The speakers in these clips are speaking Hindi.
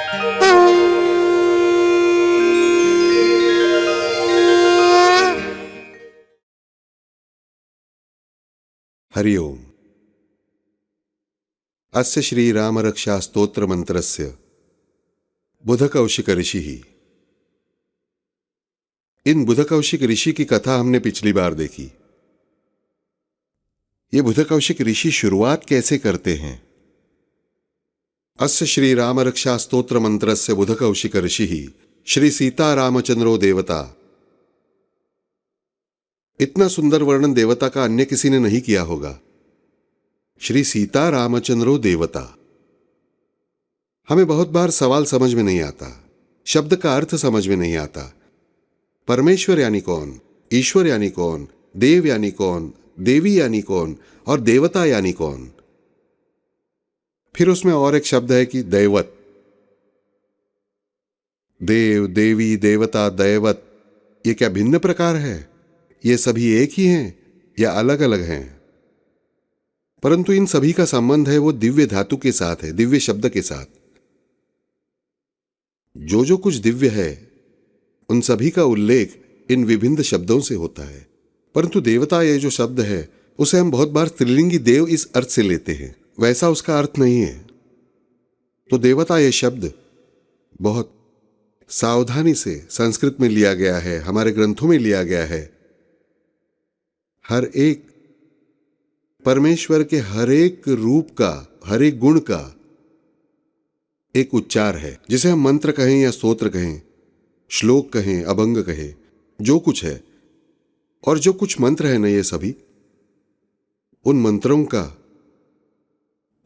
हरि ओम। अस्य श्रीरामरक्षा स्तोत्र मंत्रस्य बुधकौशिक ऋषि ही। इन बुधकौशिक ऋषि की कथा हमने पिछली बार देखी। ये बुधकौशिक ऋषि शुरुआत कैसे करते हैं? अस्य श्रीरामरक्षा स्तोत्र मंत्रस्य बुधकौशिक ऋषि ही श्री सीता रामचंद्रो देवता। इतना सुंदर वर्णन देवता का अन्य किसी ने नहीं किया होगा। श्री सीता रामचंद्रो देवता। हमें बहुत बार सवाल समझ में नहीं आता, शब्द का अर्थ समझ में नहीं आता। परमेश्वर यानी कौन, ईश्वर यानी कौन, देव यानी कौन, देवी यानी कौन और देवता यानी कौन? फिर उसमें और एक शब्द है कि दैवत। देव, देवी, देवता, दैवत, ये क्या भिन्न प्रकार है? ये सभी एक ही हैं या अलग अलग हैं? परंतु इन सभी का संबंध है वो दिव्य धातु के साथ है, दिव्य शब्द के साथ। जो कुछ दिव्य है उन सभी का उल्लेख इन विभिन्न शब्दों से होता है। परंतु देवता ये जो शब्द है उसे हम बहुत बार स्त्रीलिंगी देव इस अर्थ से लेते हैं, वैसा उसका अर्थ नहीं है। तो देवता ये शब्द बहुत सावधानी से संस्कृत में लिया गया है, हमारे ग्रंथों में लिया गया है। हर एक परमेश्वर के हर एक रूप का, हर एक गुण का एक उच्चार है, जिसे हम मंत्र कहें या स्तोत्र कहें, श्लोक कहें, अभंग कहें, जो कुछ है। और जो कुछ मंत्र है ना, ये सभी उन मंत्रों का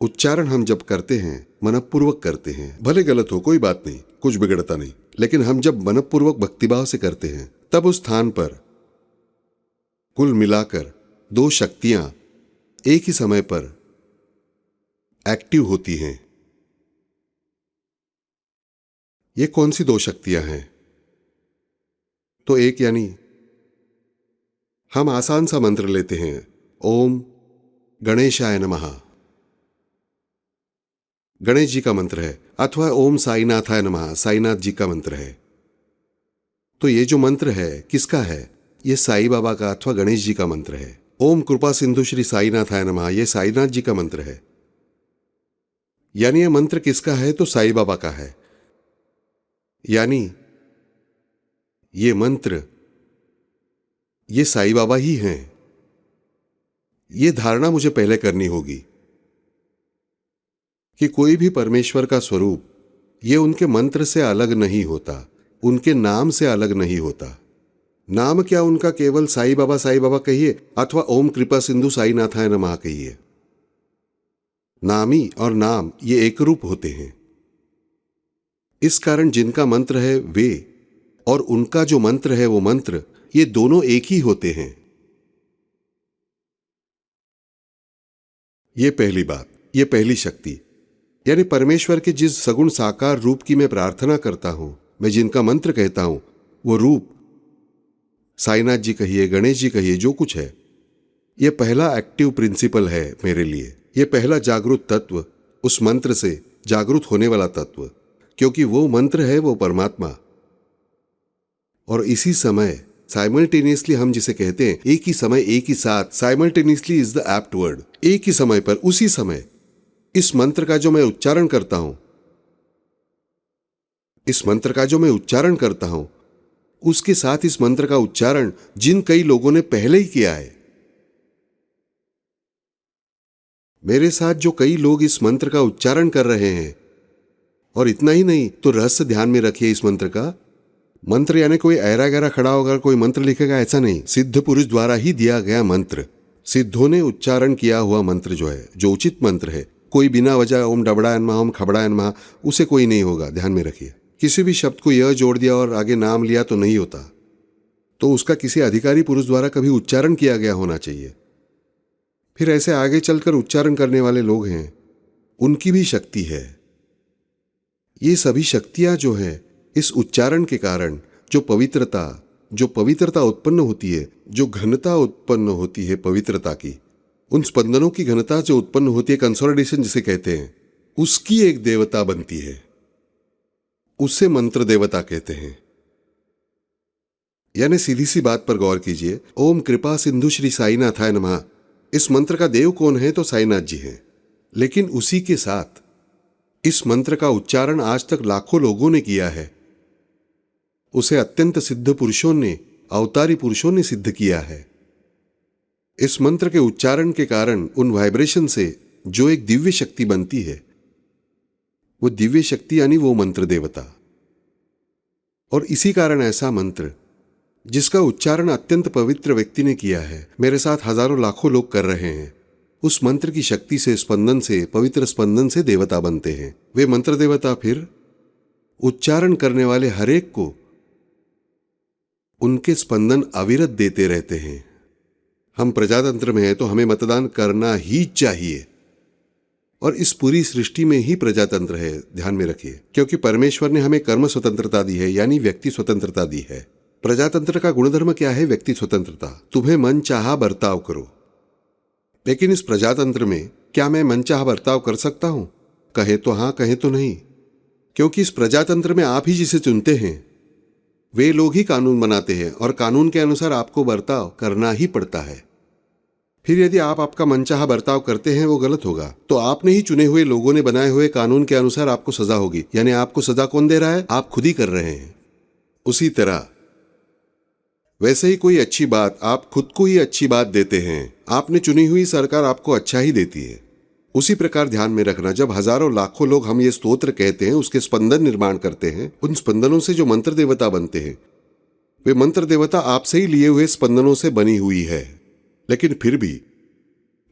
उच्चारण हम जब करते हैं मनपूर्वक करते हैं। भले गलत हो कोई बात नहीं, कुछ बिगड़ता नहीं, लेकिन हम जब मनपूर्वक भक्तिभाव से करते हैं तब उस स्थान पर कुल मिलाकर दो शक्तियां एक ही समय पर एक्टिव होती हैं। ये कौन सी दो शक्तियां हैं? तो एक यानी हम आसान सा मंत्र लेते हैं, ओम गणेशाय नमः। गणेश जी का मंत्र है, अथवा ओम साईनाथाय नमः, साईनाथ जी का मंत्र है। तो ये जो मंत्र है किसका है? ये साई बाबा का अथवा गणेश जी का मंत्र है। ओम कृपा सिंधु श्री साईनाथाय नमः, ये साईनाथ जी का मंत्र है। यानी ये मंत्र किसका है? तो साई बाबा का है। यानी ये मंत्र ये साई बाबा ही हैं। ये धारणा मुझे पहले करनी होगी कि कोई भी परमेश्वर का स्वरूप ये उनके मंत्र से अलग नहीं होता, उनके नाम से अलग नहीं होता। नाम क्या उनका केवल साई बाबा कहिए अथवा ओम कृपा सिंधु साईनाथाय नमः कहिए। नामी और नाम ये एक रूप होते हैं। इस कारण जिनका मंत्र है वे और उनका जो मंत्र है वो मंत्र, ये दोनों एक ही होते हैं। ये पहली बात, ये पहली शक्ति। यानी परमेश्वर के जिस सगुण साकार रूप की मैं प्रार्थना करता हूं, मैं जिनका मंत्र कहता हूं, वो रूप साईनाथ जी कहिए, गणेश जी कहिए, जो कुछ है, ये पहला एक्टिव प्रिंसिपल है मेरे लिए। ये पहला जागरूक तत्व, उस मंत्र से जागरूक होने वाला तत्व, क्योंकि वो मंत्र है वो परमात्मा। और इसी समय साइमल्टेनियसली हम जिसे कहते हैं एक ही समय एक ही साथ, simultaneously is the apt word. एक ही समय पर उसी समय इस मंत्र का जो मैं उच्चारण करता हूं, इस मंत्र का जो मैं उच्चारण करता हूं, उसके साथ इस मंत्र का उच्चारण जिन कई लोगों ने पहले ही किया है, मेरे साथ जो कई लोग इस मंत्र का उच्चारण कर रहे हैं। और इतना ही नहीं, तो रहस्य ध्यान में रखिए इस मंत्र का। मंत्र यानी कोई ऐरा गैरा खड़ा होकर कोई मंत्र लिखेगा, ऐसा नहीं। सिद्ध पुरुष द्वारा ही दिया गया मंत्र, सिद्धों ने उच्चारण किया हुआ मंत्र जो है, जो उचित मंत्र है। कोई बिना वजह ओम डबड़ाय नमः, ओम खबड़ाय नमः, उसे कोई नहीं होगा, ध्यान में रखिए। किसी भी शब्द को यह जोड़ दिया और आगे नाम लिया तो नहीं होता, तो उसका किसी अधिकारी पुरुष द्वारा कभी उच्चारण किया गया होना चाहिए। फिर ऐसे आगे चलकर उच्चारण करने वाले लोग हैं, उनकी भी शक्ति है। ये सभी शक्तियां जो है इस उच्चारण के कारण जो पवित्रता उत्पन्न होती है, जो घनता उत्पन्न होती है पवित्रता की, उन स्पंदनों की घनता जो उत्पन्न होती है, कंसोलिडेशन जिसे कहते हैं, उसकी एक देवता बनती है। उसे मंत्र देवता कहते हैं। यानी सीधी सी बात पर गौर कीजिए, ओम कृपा सिंधु श्री साईनाथाय नमः। इस मंत्र का देव कौन है? तो साईनाथ जी हैं। लेकिन उसी के साथ इस मंत्र का उच्चारण आज तक लाखों लोगों ने किया है। उसे अत्यंत सिद्ध पुरुषों ने, अवतारी पुरुषों ने सिद्ध किया है। इस मंत्र के उच्चारण के कारण उन वाइब्रेशन से जो एक दिव्य शक्ति बनती है, वो दिव्य शक्ति यानी वो मंत्र देवता। और इसी कारण ऐसा मंत्र जिसका उच्चारण अत्यंत पवित्र व्यक्ति ने किया है, मेरे साथ हजारों लाखों लोग कर रहे हैं, उस मंत्र की शक्ति से, स्पंदन से, पवित्र स्पंदन से देवता बनते हैं। वे मंत्र देवता फिर उच्चारण करने वाले हरेक को उनके स्पंदन अविरत देते रहते हैं। हम प्रजातंत्र में हैं तो हमें मतदान करना ही चाहिए। और इस पूरी सृष्टि में ही प्रजातंत्र है, ध्यान में रखिए, क्योंकि परमेश्वर ने हमें कर्म स्वतंत्रता दी है, यानी व्यक्ति स्वतंत्रता दी है। प्रजातंत्र का गुणधर्म क्या है? व्यक्ति स्वतंत्रता। तुम्हें मन चाहा बर्ताव करो। लेकिन इस प्रजातंत्र में क्या मैं मनचाहा बर्ताव कर सकता हूं? कहे तो हां, कहे तो नहीं, क्योंकि इस प्रजातंत्र में आप ही जिसे चुनते हैं वे लोग ही कानून बनाते हैं और कानून के अनुसार आपको बर्ताव करना ही पड़ता है। फिर यदि आप आपका मनचाहा बर्ताव करते हैं वो गलत होगा, तो आपने ही चुने हुए लोगों ने बनाए हुए कानून के अनुसार आपको सजा होगी। यानी आपको सजा कौन दे रहा है? आप खुद ही कर रहे हैं। उसी तरह वैसे ही कोई अच्छी बात आप खुद को ही अच्छी बात देते हैं। आपने चुनी हुई सरकार आपको अच्छा ही देती है। उसी प्रकार ध्यान में रखना, जब हजारों लाखों लोग हम ये स्तोत्र कहते हैं, उसके स्पंदन निर्माण करते हैं, उन स्पंदनों से जो मंत्र देवता बनते हैं, वे मंत्र देवता आपसे ही लिए हुए स्पंदनों से बनी हुई है। लेकिन फिर भी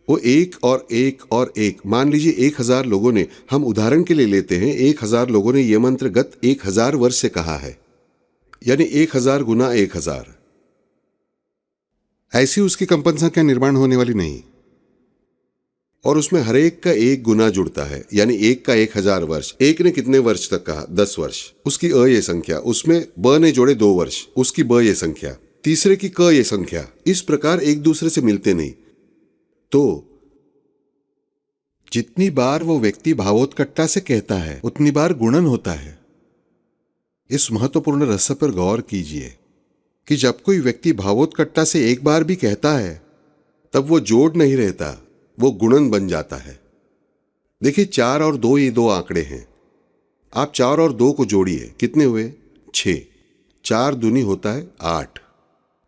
वो एक और एक और एक, मान लीजिए 1000 लोगों ने, हम उदाहरण के लिए लेते हैं, 1000 लोगों ने यह मंत्र गत 1000 वर्ष से कहा है, यानी 1000 गुना 1000। ऐसी उसकी कंपन संख्या निर्माण होने वाली नहीं। और उसमें हर एक का एक गुना जुड़ता है, यानी एक का 1000 वर्ष। एक ने कितने वर्ष तक कहा? 10 वर्ष। उसकी अ ये संख्या, उसमें ब ने जोड़े 2 वर्ष, उसकी ब ये संख्या, तीसरे की क ये संख्या। इस प्रकार एक दूसरे से मिलते नहीं। तो जितनी बार वो व्यक्ति भावोत्कटता से कहता है उतनी बार गुणन होता है। इस महत्वपूर्ण रहस्य पर गौर कीजिए कि जब कोई व्यक्ति भावोत्कटता से एक बार भी कहता है तब वो जोड़ नहीं रहता, वो गुणन बन जाता है। देखिए 4 और 2 ये 2 आंकड़े हैं। आप 4 और 2 को जोड़िए, कितने हुए? 6। 4 दूनी होता है 8।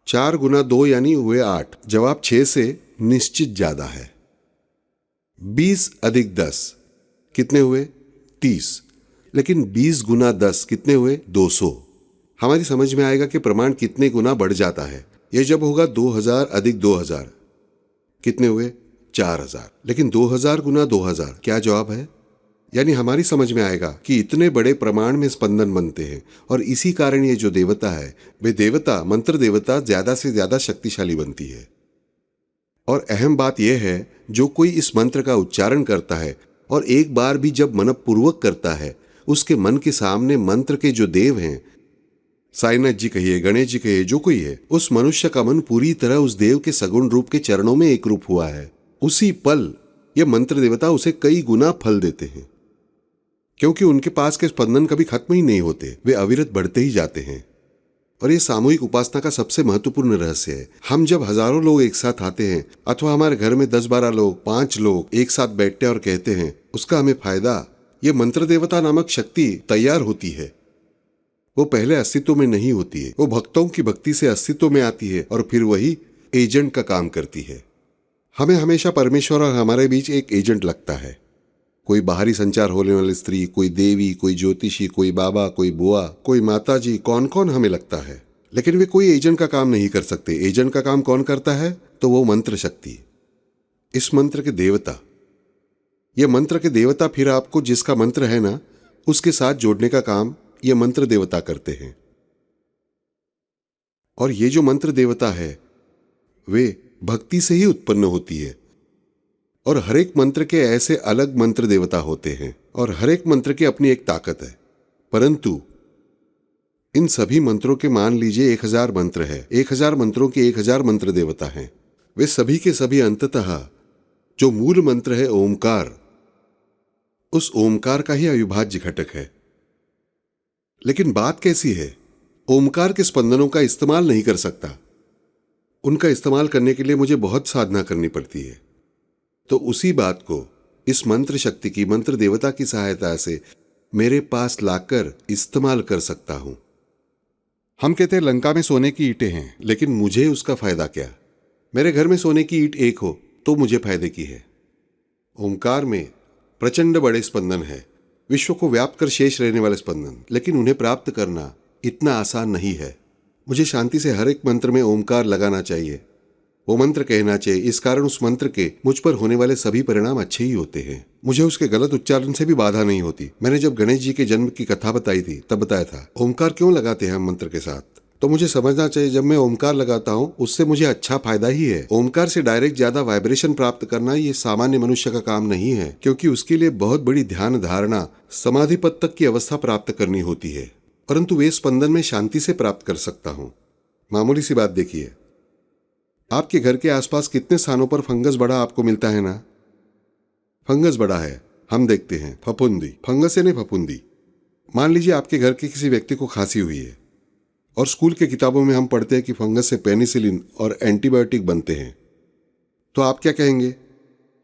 4 गुना 2 यानी हुए 8। जवाब 6 से निश्चित ज्यादा है। 20 अधिक 10 कितने हुए? 30। लेकिन 20 गुना 10 कितने हुए? 200। हमारी समझ में आएगा कि प्रमाण कितने गुना बढ़ जाता है। यह जब होगा 2000 अधिक 2000 कितने हुए? 4000। लेकिन 2000 गुना 2000 क्या जवाब है? यानी हमारी समझ में आएगा कि इतने बड़े प्रमाण में स्पंदन बनते हैं। और इसी कारण ये जो देवता है, वे देवता, मंत्र देवता ज्यादा से ज्यादा शक्तिशाली बनती है। और अहम बात यह है, जो कोई इस मंत्र का उच्चारण करता है और एक बार भी जब मनपूर्वक करता है, उसके मन के सामने मंत्र के जो देव हैं, साईनाथ जी कहिए, गणेश जी कहिए, जो कोई है, उस मनुष्य का मन पूरी तरह उस देव के सगुण रूप के चरणों में एक रूप हुआ है। उसी पल ये मंत्र देवता उसे कई गुना फल देते हैं, क्योंकि उनके पास के स्पंदन कभी खत्म ही नहीं होते, वे अविरत बढ़ते ही जाते हैं। और ये सामूहिक उपासना का सबसे महत्वपूर्ण रहस्य है। हम जब हजारों लोग एक साथ आते हैं, अथवा हमारे घर में 10-12 लोग, 5 लोग एक साथ बैठते हैं और कहते हैं, उसका हमें फायदा, ये मंत्र देवता नामक शक्ति तैयार होती है। वो पहले अस्तित्व में नहीं होती है, वो भक्तों की भक्ति से अस्तित्व में आती है और फिर वही एजेंट का काम करती है। हमें हमेशा परमेश्वर और हमारे बीच एक एजेंट लगता है। कोई बाहरी संचार होने वाली स्त्री, कोई देवी, कोई ज्योतिषी, कोई बाबा, कोई बुआ, कोई माता जी, कौन कौन हमें लगता है। लेकिन वे कोई एजेंट का काम नहीं कर सकते। एजेंट का काम कौन करता है? तो वो मंत्र शक्ति, इस मंत्र के देवता। ये मंत्र के देवता फिर आपको जिसका मंत्र है ना, उसके साथ जोड़ने का काम ये मंत्र देवता करते हैं। और ये जो मंत्र देवता है वे भक्ति से ही उत्पन्न होती है। और हर एक मंत्र के ऐसे अलग मंत्र देवता होते हैं और हर एक मंत्र की अपनी एक ताकत है। परंतु इन सभी मंत्रों के, मान लीजिए 1000 मंत्र है, 1000 मंत्रों के 1000 मंत्र देवता हैं। वे सभी के सभी अंततः जो मूल मंत्र है ओमकार, उस ओमकार का ही अविभाज्य घटक है। लेकिन बात कैसी है, ओमकार के स्पंदनों का इस्तेमाल नहीं कर सकता। उनका इस्तेमाल करने के लिए मुझे बहुत साधना करनी पड़ती है। तो उसी बात को इस मंत्र शक्ति की, मंत्र देवता की सहायता से मेरे पास लाकर इस्तेमाल कर सकता हूं। हम कहते हैं लंका में सोने की ईंटें हैं, लेकिन मुझे उसका फायदा क्या? मेरे घर में सोने की ईंट एक हो तो मुझे फायदे की है। ओमकार में प्रचंड बड़े स्पंदन है, विश्व को व्याप्त कर शेष रहने वाले स्पंदन, लेकिन उन्हें प्राप्त करना इतना आसान नहीं है। मुझे शांति से हर एक मंत्र में ओमकार लगाना चाहिए, वो मंत्र कहना चाहिए। इस कारण उस मंत्र के मुझ पर होने वाले सभी परिणाम अच्छे ही होते हैं। मुझे उसके गलत उच्चारण से भी बाधा नहीं होती। मैंने जब गणेश जी के जन्म की कथा बताई थी तब बताया था ओमकार क्यों लगाते हैं हम मंत्र के साथ। तो मुझे समझना चाहिए जब मैं ओमकार लगाता हूँ उससे मुझे अच्छा फायदा ही है। ओमकार से डायरेक्ट ज्यादा वाइब्रेशन प्राप्त करना ये सामान्य मनुष्य का काम नहीं है, क्योंकि उसके लिए बहुत बड़ी ध्यान धारणा, समाधि पद तक की अवस्था प्राप्त करनी होती है, परंतु वे स्पंदन में शांति से प्राप्त कर सकता हूँ। मामूली सी बात देखिए, आपके घर के आसपास कितने स्थानों पर फंगस बड़ा आपको मिलता है ना? फंगस बड़ा है, हम देखते हैं फफूंदी, फंगस है नहीं फफूंदी। मान लीजिए आपके घर के किसी व्यक्ति को खांसी हुई है और स्कूल के किताबों में हम पढ़ते हैं कि फंगस से पेनिसिलिन और एंटीबायोटिक बनते हैं, तो आप क्या कहेंगे?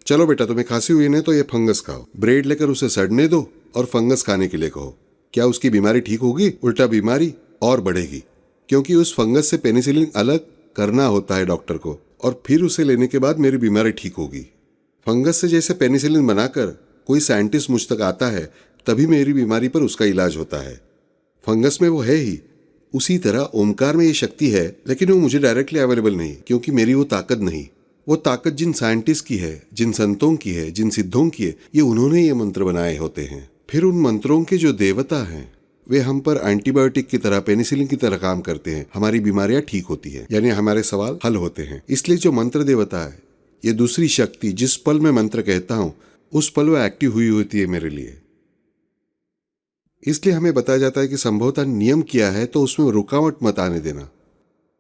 चलो बेटा तुम्हें खांसी हुई है तो ये फंगस खाओ, ब्रेड लेकर उसे सड़ने दो और फंगस खाने के लिए कहो। क्या उसकी बीमारी ठीक होगी? उल्टा बीमारी और बढ़ेगी, क्योंकि उस फंगस से पेनिसिलिन अलग करना होता है डॉक्टर को, और फिर उसे लेने के बाद मेरी बीमारी ठीक होगी। फंगस से जैसे पेनिसिलिन बनाकर कोई साइंटिस्ट मुझ तक आता है तभी मेरी बीमारी पर उसका इलाज होता है। फंगस में वो है ही, उसी तरह ओमकार में ये शक्ति है, लेकिन वो मुझे डायरेक्टली अवेलेबल नहीं, क्योंकि मेरी वो ताकत नहीं। वो ताकत जिन साइंटिस्ट की है, जिन संतों की है, जिन सिद्धों की है, ये उन्होंने ये मंत्र बनाए होते हैं। फिर उन मंत्रों के जो देवता हैं वे हम पर एंटीबायोटिक की तरह, पेनिसिलिन की तरह काम करते हैं। हमारी बीमारियां ठीक होती है, यानी हमारे सवाल हल होते हैं। इसलिए जो मंत्र देवता है, ये दूसरी शक्ति, जिस पल मैं मंत्र कहता हूं उस पल वो एक्टिव हुई होती है मेरे लिए। इसलिए हमें बताया जाता है कि संभवतः नियम किया है तो उसमें रुकावट मत आने देना।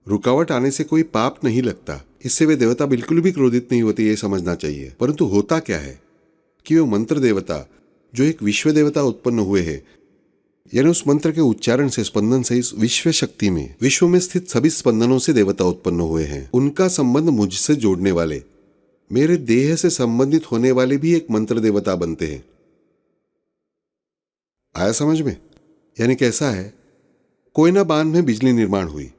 रुकावट आने से कोई पाप नहीं लगता, इससे वे देवता बिल्कुल भी क्रोधित नहीं होते, ये समझना चाहिए। परंतु होता क्या है कि वो मंत्र देवता जो एक विश्व देवता उत्पन्न हुए हैं, यानी उस मंत्र के उच्चारण से, स्पंदन से इस विश्व शक्ति में, विश्व में स्थित सभी स्पंदनों से देवता उत्पन्न हुए हैं। उनका संबंध मुझसे जोड़ने वाले, मेरे देह से संबंधित होने वाले भी एक मंत्र देवता बनते हैं। आया समझ में? यानी कैसा है, कोयना बांध में बिजली निर्माण हुई,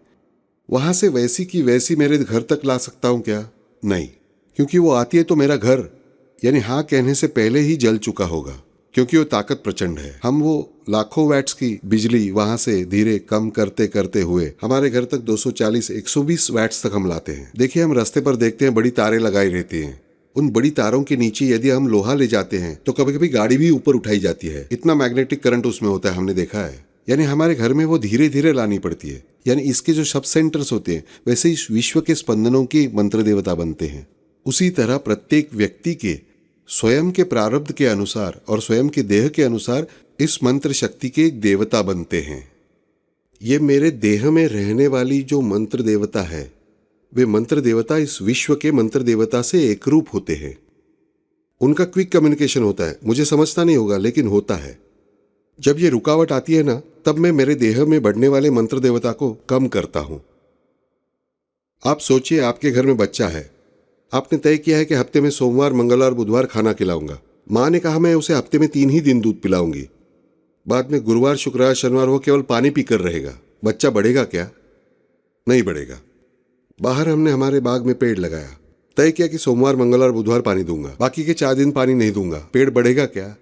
वहां से वैसी की वैसी मेरे घर तक ला सकता हूं क्या? नहीं, क्योंकि वो आती है तो मेरा घर यानी हाँ कहने से पहले ही जल चुका होगा, क्योंकि वो ताकत प्रचंड है। हम वो लाखों वैट्स की बिजली वहां से धीरे कम करते करते हुए हमारे घर तक 240, 120 वैट्स तक हम लाते हैं। देखिए, हम रास्ते पर देखते हैं बड़ी तारें लगाई रहती हैं। उन बड़ी तारों के नीचे यदि हम लोहा ले जाते हैं तो कभी कभी गाड़ी भी ऊपर उठाई जाती है, इतना मैग्नेटिक करंट उसमें होता है, हमने देखा है। यानी हमारे घर में वो धीरे धीरे लानी पड़ती है। यानी इसके जो सब सेंटर्स होते हैं वैसे इस विश्व के स्पंदनों की मंत्र देवता बनते हैं। उसी तरह प्रत्येक व्यक्ति के स्वयं के प्रारब्ध के अनुसार और स्वयं के देह के अनुसार इस मंत्र शक्ति के एक देवता बनते हैं। ये मेरे देह में रहने वाली जो मंत्र देवता है, वे मंत्र देवता इस विश्व के मंत्र देवता से एकरूप होते हैं। उनका क्विक कम्युनिकेशन होता है, मुझे समझता नहीं होगा लेकिन होता है। जब ये रुकावट आती है ना, तब मैं मेरे देह में बढ़ने वाले मंत्र देवता को कम करता हूं। आप सोचिए, आपके घर में बच्चा है, आपने तय किया है कि हफ्ते में सोमवार, मंगलवार, बुधवार खाना खिलाऊंगा। माँ ने कहा मैं उसे हफ्ते में 3 ही दिन दूध पिलाऊंगी, बाद में गुरुवार, शुक्रवार, शनिवार वो केवल पानी पीकर रहेगा। बच्चा बढ़ेगा क्या? नहीं बढ़ेगा। बाहर हमने हमारे बाग में पेड़ लगाया, तय किया कि सोमवार, मंगलवार, बुधवार पानी दूंगा, बाकी के 4 दिन पानी नहीं दूंगा। पेड़ बढ़ेगा क्या?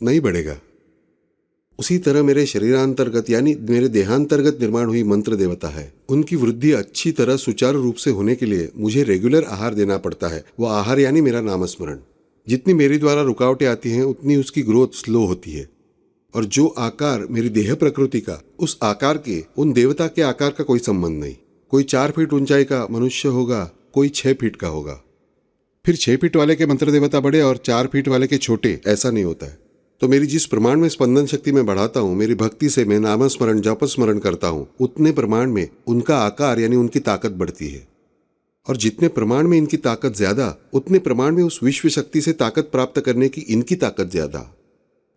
नहीं बढ़ेगा। उसी तरह मेरे शरीरांतर्गत यानी मेरे देहांतर्गत निर्माण हुई मंत्र देवता है, उनकी वृद्धि अच्छी तरह सुचारू रूप से होने के लिए मुझे रेगुलर आहार देना पड़ता है। वो आहार यानी मेरा नामस्मरण। जितनी मेरे द्वारा रुकावटें आती हैं उतनी उसकी ग्रोथ स्लो होती है, और जो आकार मेरी देह प्रकृति का, उस आकार के उन देवता के आकार का कोई संबंध नहीं। कोई 4 फीट ऊंचाई का मनुष्य होगा, कोई 6 फीट का होगा। फिर 6 फीट वाले के मंत्र देवता बड़े और 4 फीट वाले के छोटे, ऐसा नहीं होता है। तो मेरी जिस प्रमाण में स्पंदन शक्ति में बढ़ाता हूं, मेरी भक्ति से मैं नामस्मरण, जप स्मरण करता हूं, उतने प्रमाण में उनका आकार यानी उनकी ताकत बढ़ती है। और जितने प्रमाण में इनकी ताकत ज्यादा, उतने प्रमाण में उस विश्व शक्ति से ताकत प्राप्त करने की इनकी ताकत ज्यादा।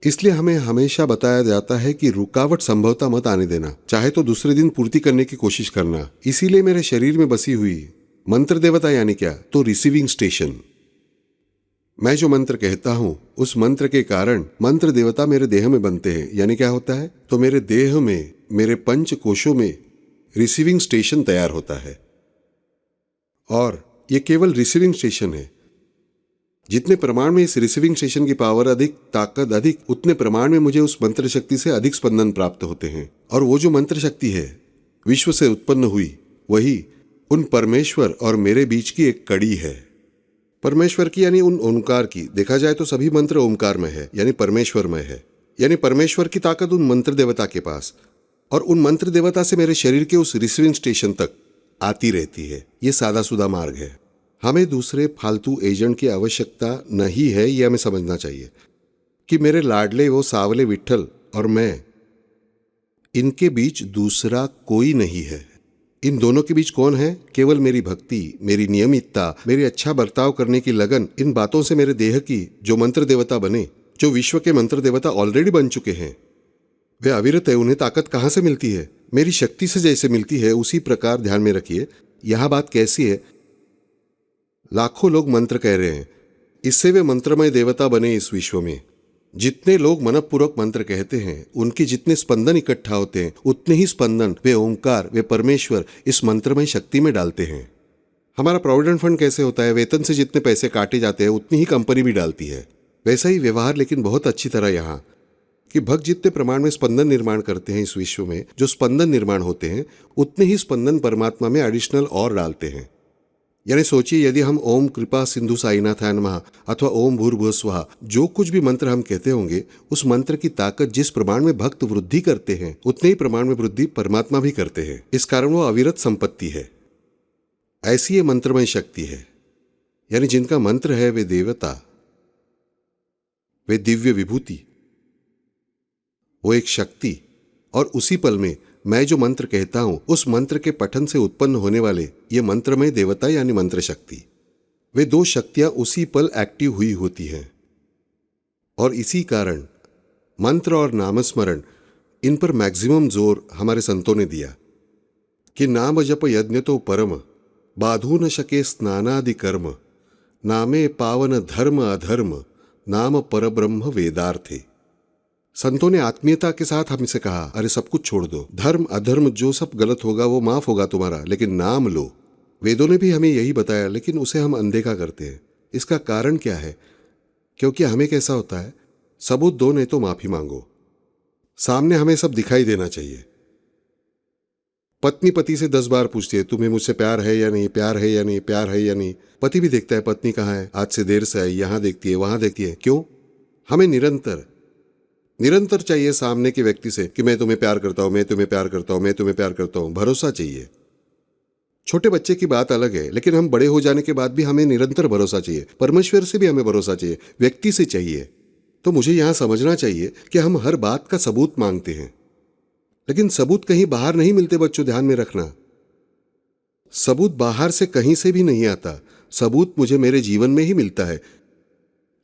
इसलिए हमें हमेशा बताया जाता है कि रुकावट संभवतः मत आने देना, चाहे तो दूसरे दिन पूर्ति करने की कोशिश करना। इसीलिए मेरे शरीर में बसी हुई मंत्र देवता यानी क्या, तो रिसीविंग स्टेशन। मैं जो मंत्र कहता हूं उस मंत्र के कारण मंत्र देवता मेरे देह में बनते हैं। यानी क्या होता है, तो मेरे देह में, मेरे पंच कोशों में रिसीविंग स्टेशन तैयार होता है। और ये केवल रिसीविंग स्टेशन है। जितने प्रमाण में इस रिसीविंग स्टेशन की पावर अधिक, ताकत अधिक, उतने प्रमाण में मुझे उस मंत्र शक्ति से अधिक स्पंदन प्राप्त होते हैं। और वो जो मंत्र शक्ति है विश्व से उत्पन्न हुई, वही उन परमेश्वर और मेरे बीच की एक कड़ी है। परमेश्वर की यानी उन ओंकार की। देखा जाए तो सभी मंत्र ओंकार में है, यानी परमेश्वर में है। यानी परमेश्वर की ताकत उन मंत्र देवता के पास, और उन मंत्र देवता से मेरे शरीर के उस रिसीविंग स्टेशन तक आती रहती है। ये सादा सुदा मार्ग है। हमें दूसरे फालतू एजेंट की आवश्यकता नहीं है, यह हमें समझना चाहिए कि मेरे लाडले वो सावले विट्ठल और मैं, इनके बीच दूसरा कोई नहीं है। इन दोनों के बीच कौन है? केवल मेरी भक्ति, मेरी नियमितता, मेरी अच्छा बर्ताव करने की लगन। इन बातों से मेरे देह की जो मंत्र देवता बने, जो विश्व के मंत्र देवता ऑलरेडी बन चुके हैं, वे अविरत है। उन्हें ताकत कहां से मिलती है? मेरी शक्ति से जैसे मिलती है उसी प्रकार ध्यान में रखिए। यह बात कैसी है? लाखों लोग मंत्र कह रहे हैं, इससे वे मंत्रमय देवता बने इस विश्व में। जितने लोग मनपूर्वक मंत्र कहते हैं, उनके जितने स्पंदन इकट्ठा होते हैं, उतने ही स्पंदन वे ओंकार, वे परमेश्वर इस मंत्रमय शक्ति में डालते हैं। हमारा प्रोविडेंट फंड कैसे होता है? वेतन से जितने पैसे काटे जाते हैं उतनी ही कंपनी भी डालती है। वैसा ही व्यवहार, लेकिन बहुत अच्छी तरह यहाँ कि भक्त जितने प्रमाण में स्पंदन निर्माण करते हैं इस विश्व में, जो स्पंदन निर्माण होते हैं, उतने ही स्पंदन परमात्मा में एडिशनल और डालते हैं। यानी सोचिए, यदि हम ओम कृपा सिंधु साईनाथाय नमः अथवा ओम भूर्भुवः स्वः, जो कुछ भी मंत्र हम कहते होंगे, उस मंत्र की ताकत जिस प्रमाण में भक्त वृद्धि करते हैं, उतने ही प्रमाण में वृद्धि परमात्मा भी करते हैं। इस कारण वो अविरत संपत्ति है। ऐसी ये मंत्रमय शक्ति है। यानी जिनका मंत्र है वे देवता, वे दिव्य विभूति, वो एक शक्ति। और उसी पल में मैं जो मंत्र कहता हूं, उस मंत्र के पठन से उत्पन्न होने वाले ये मंत्रमय देवता यानी मंत्र शक्ति, वे दो शक्तियां उसी पल एक्टिव हुई होती हैं। और इसी कारण मंत्र और नामस्मरण, इन पर मैक्सिमम जोर हमारे संतों ने दिया कि नाम जप यज्ञ तो परम, बाधू न शके स्नानादि कर्म, नामे पावन धर्म अधर्म, नाम परब्रह्म वेदार्थे। संतों ने आत्मीयता के साथ हमसे कहा, अरे सब कुछ छोड़ दो, धर्म अधर्म जो सब गलत होगा वो माफ होगा तुम्हारा, लेकिन नाम लो। वेदों ने भी हमें यही बताया, लेकिन उसे हम अनदेखा करते हैं। इसका कारण क्या है? क्योंकि हमें कैसा होता है, सबूत दो नहीं तो माफी मांगो। सामने हमें सब दिखाई देना चाहिए। पत्नी पति से 10 बार पूछती है, तुम्हें मुझसे प्यार है या नहीं, प्यार है या नहीं, प्यार है या नहीं। पति भी देखता है पत्नी कहाँ है, आज से देर से आई, यहां देखती है, वहां देखती है। क्यों? हमें निरंतर चाहिए सामने के व्यक्ति से कि मैं तुम्हें प्यार करता हूं, मैं तुम्हें प्यार करता हूं, मैं तुम्हें प्यार करता हूं। भरोसा चाहिए। छोटे बच्चे की बात अलग है, लेकिन हम बड़े हो जाने के बाद भी हमें निरंतर भरोसा चाहिए। परमेश्वर से भी हमें भरोसा चाहिए, व्यक्ति से चाहिए। तो मुझे यहां समझना चाहिए कि हम हर बात का सबूत मांगते हैं, लेकिन सबूत कहीं बाहर नहीं मिलते। बच्चों ध्यान में रखना, सबूत बाहर से कहीं से भी नहीं आता। सबूत मुझे मेरे जीवन में ही मिलता है,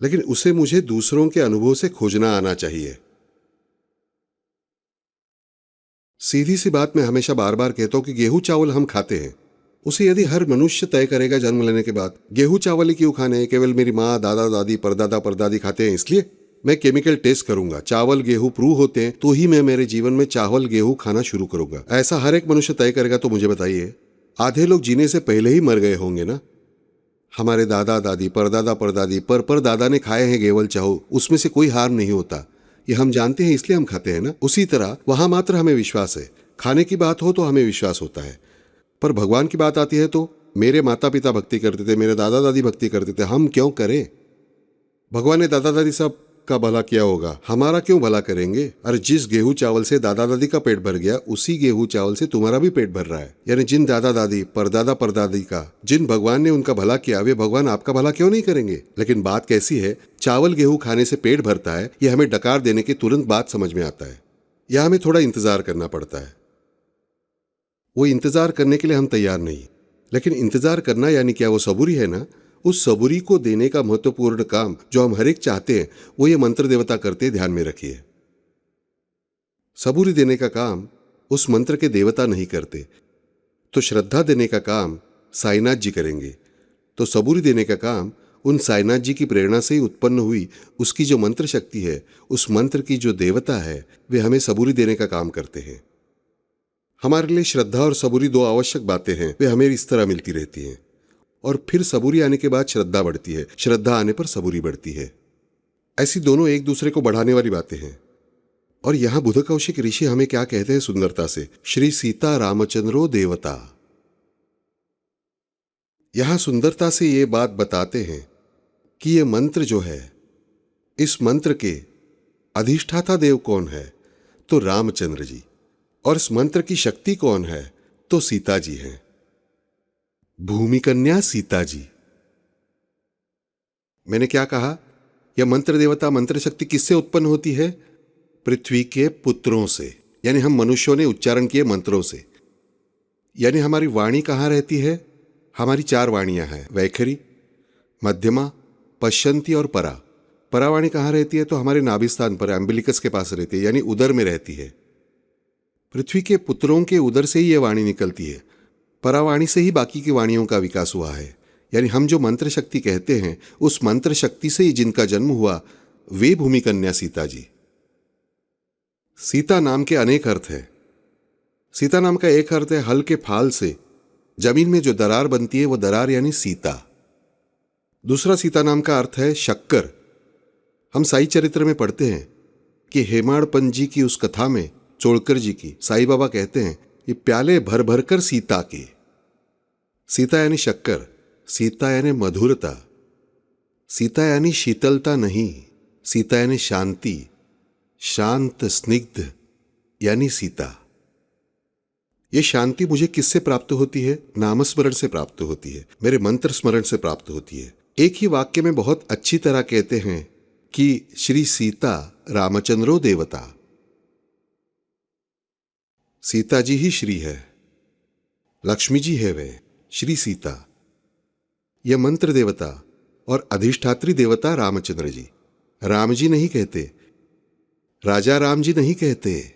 लेकिन उसे मुझे दूसरों के अनुभव से खोजना आना चाहिए। सीधी सी बात मैं हमेशा बार बार कहता हूं कि गेहूं चावल हम खाते हैं, उसे यदि हर मनुष्य तय करेगा जन्म लेने के बाद गेहूं चावल ही क्यों खाने हैं, केवल मेरी माँ, दादा दादी, परदादा परदादी खाते हैं इसलिए मैं केमिकल टेस्ट करूंगा, चावल गेहूं प्रूव होते हैं तो ही मैं मेरे जीवन में चावल गेहूं खाना शुरू करूंगा। ऐसा हर एक मनुष्य तय करेगा तो मुझे बताइए, आधे लोग जीने से पहले ही मर गए होंगे ना। हमारे दादा दादी, परदादा परदादी, परदादा ने खाए हैं गेवल चाहो, उसमें से कोई हार्म नहीं होता। ये हम जानते हैं, इसलिए हम खाते हैं ना। उसी तरह वहां मात्र हमें विश्वास है। खाने की बात हो तो हमें विश्वास होता है, पर भगवान की बात आती है तो मेरे माता पिता भक्ति करते थे, मेरे दादा दादी भक्ति करते थे, हम क्यों करें? भगवान ने दादा दादी सब का भला किया होगा, हमारा क्यों भला करेंगे? अरे जिस गेहूं चावल से दादा दादी का पेट भर गया, उसी गेहूं चावल से तुम्हारा भी पेट भर रहा है। यानी जिन दादा दादी, परदादा परदादी का जिन भगवान ने उनका भला किया, वे भगवान आपका भला क्यों नहीं करेंगे? लेकिन बात कैसी है, चावल गेहूं खाने से पेट भरता है, यह हमें डकार देने के तुरंत बाद समझ में आता है, या हमें थोड़ा इंतजार करना पड़ता है। वो इंतजार करने के लिए हम तैयार नहीं, लेकिन इंतजार करना यानी क्या, वो सबूरी है ना। उस सबूरी को देने का महत्वपूर्ण काम जो हम हर एक चाहते हैं वो ये मंत्र देवता करते, ध्यान में रखिए। सबूरी देने का काम उस मंत्र के देवता नहीं करते, तो श्रद्धा देने का काम साईनाथ जी करेंगे। तो सबूरी देने का काम उन साईनाथ जी की प्रेरणा से ही उत्पन्न हुई उसकी जो मंत्र शक्ति है, उस मंत्र की जो देवता है, वे हमें सबूरी देने का काम करते हैं। हमारे लिए श्रद्धा और सबूरी दो आवश्यक बातें हैं, वे हमें इस तरह मिलती रहती हैं। और फिर सबूरी आने के बाद श्रद्धा बढ़ती है, श्रद्धा आने पर सबूरी बढ़ती है। ऐसी दोनों एक दूसरे को बढ़ाने वाली बातें हैं। और यहां बुध कौशिक ऋषि हमें क्या कहते हैं सुंदरता से, श्री सीता रामचंद्रो देवता। यहां सुंदरता से ये बात बताते हैं कि ये मंत्र जो है, इस मंत्र के अधिष्ठाता देव कौन है, तो रामचंद्र जी। और इस मंत्र की शक्ति कौन है, तो सीता जी हैं, भूमि कन्या सीता जी। मैंने क्या कहा, यह मंत्र देवता मंत्र शक्ति किससे उत्पन्न होती है? पृथ्वी के पुत्रों से, यानी हम मनुष्यों ने उच्चारण किए मंत्रों से। यानी हमारी वाणी कहां रहती है? हमारी चार वाणियां हैं, वैखरी, मध्यमा, पश्यंती और परा। परावाणी कहां रहती है? तो हमारे नाभिस्थान पर, एम्बिलिकस के पास रहती है, यानी उदर में रहती है। पृथ्वी के पुत्रों के उदर से ही यह वाणी निकलती है। परावाणी से ही बाकी की वाणियों का विकास हुआ है। यानी हम जो मंत्र शक्ति कहते हैं, उस मंत्र शक्ति से ही जिनका जन्म हुआ, वे भूमि कन्या सीता जी। सीता नाम के अनेक अर्थ है। सीता नाम का एक अर्थ है हल के फाल से जमीन में जो दरार बनती है, वो दरार यानी सीता। दूसरा सीता नाम का अर्थ है शक्कर। हम साई चरित्र में पढ़ते हैं कि हेमाड़पंत जी की उस कथा में, चोड़कर जी की, साईं बाबा कहते हैं कि प्याले भर भर कर सीता के। सीता यानी शक्कर, सीता यानी मधुरता, सीता यानी शीतलता नहीं, सीता यानी शांति, शांत स्निग्ध यानी सीता। ये शांति मुझे किससे प्राप्त होती है? नामस्मरण से प्राप्त होती है, मेरे मंत्र स्मरण से प्राप्त होती है। एक ही वाक्य में बहुत अच्छी तरह कहते हैं कि श्री सीता रामचंद्रो देवता। सीता जी ही श्री है, लक्ष्मी जी है वे, श्री सीता। यह मंत्र देवता और अधिष्ठात्री देवता रामचंद्र जी। राम जी नहीं कहते, राजा राम जी नहीं कहते,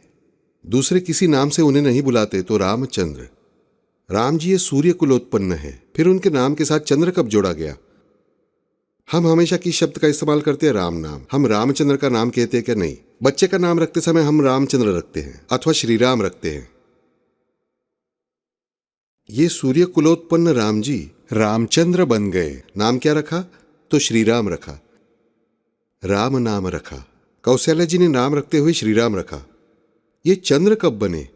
दूसरे किसी नाम से उन्हें नहीं बुलाते, तो रामचंद्र। राम जी ये सूर्य कुलोत्पन्न है। फिर उनके नाम के साथ चंद्र कब जोड़ा गया? हम हमेशा किस शब्द का इस्तेमाल करते हैं? राम नाम। हम रामचंद्र का नाम कहते हैं क्या? नहीं। बच्चे का नाम रखते समय हम रामचंद्र रखते हैं अथवा श्री राम रखते हैं। ये सूर्य कुलोत्पन्न राम जी रामचंद्र बन गए। नाम क्या रखा? तो श्री राम रखा, राम नाम रखा। कौशल्या जी ने नाम रखते हुए श्री राम रखा। ये चंद्र कब बने?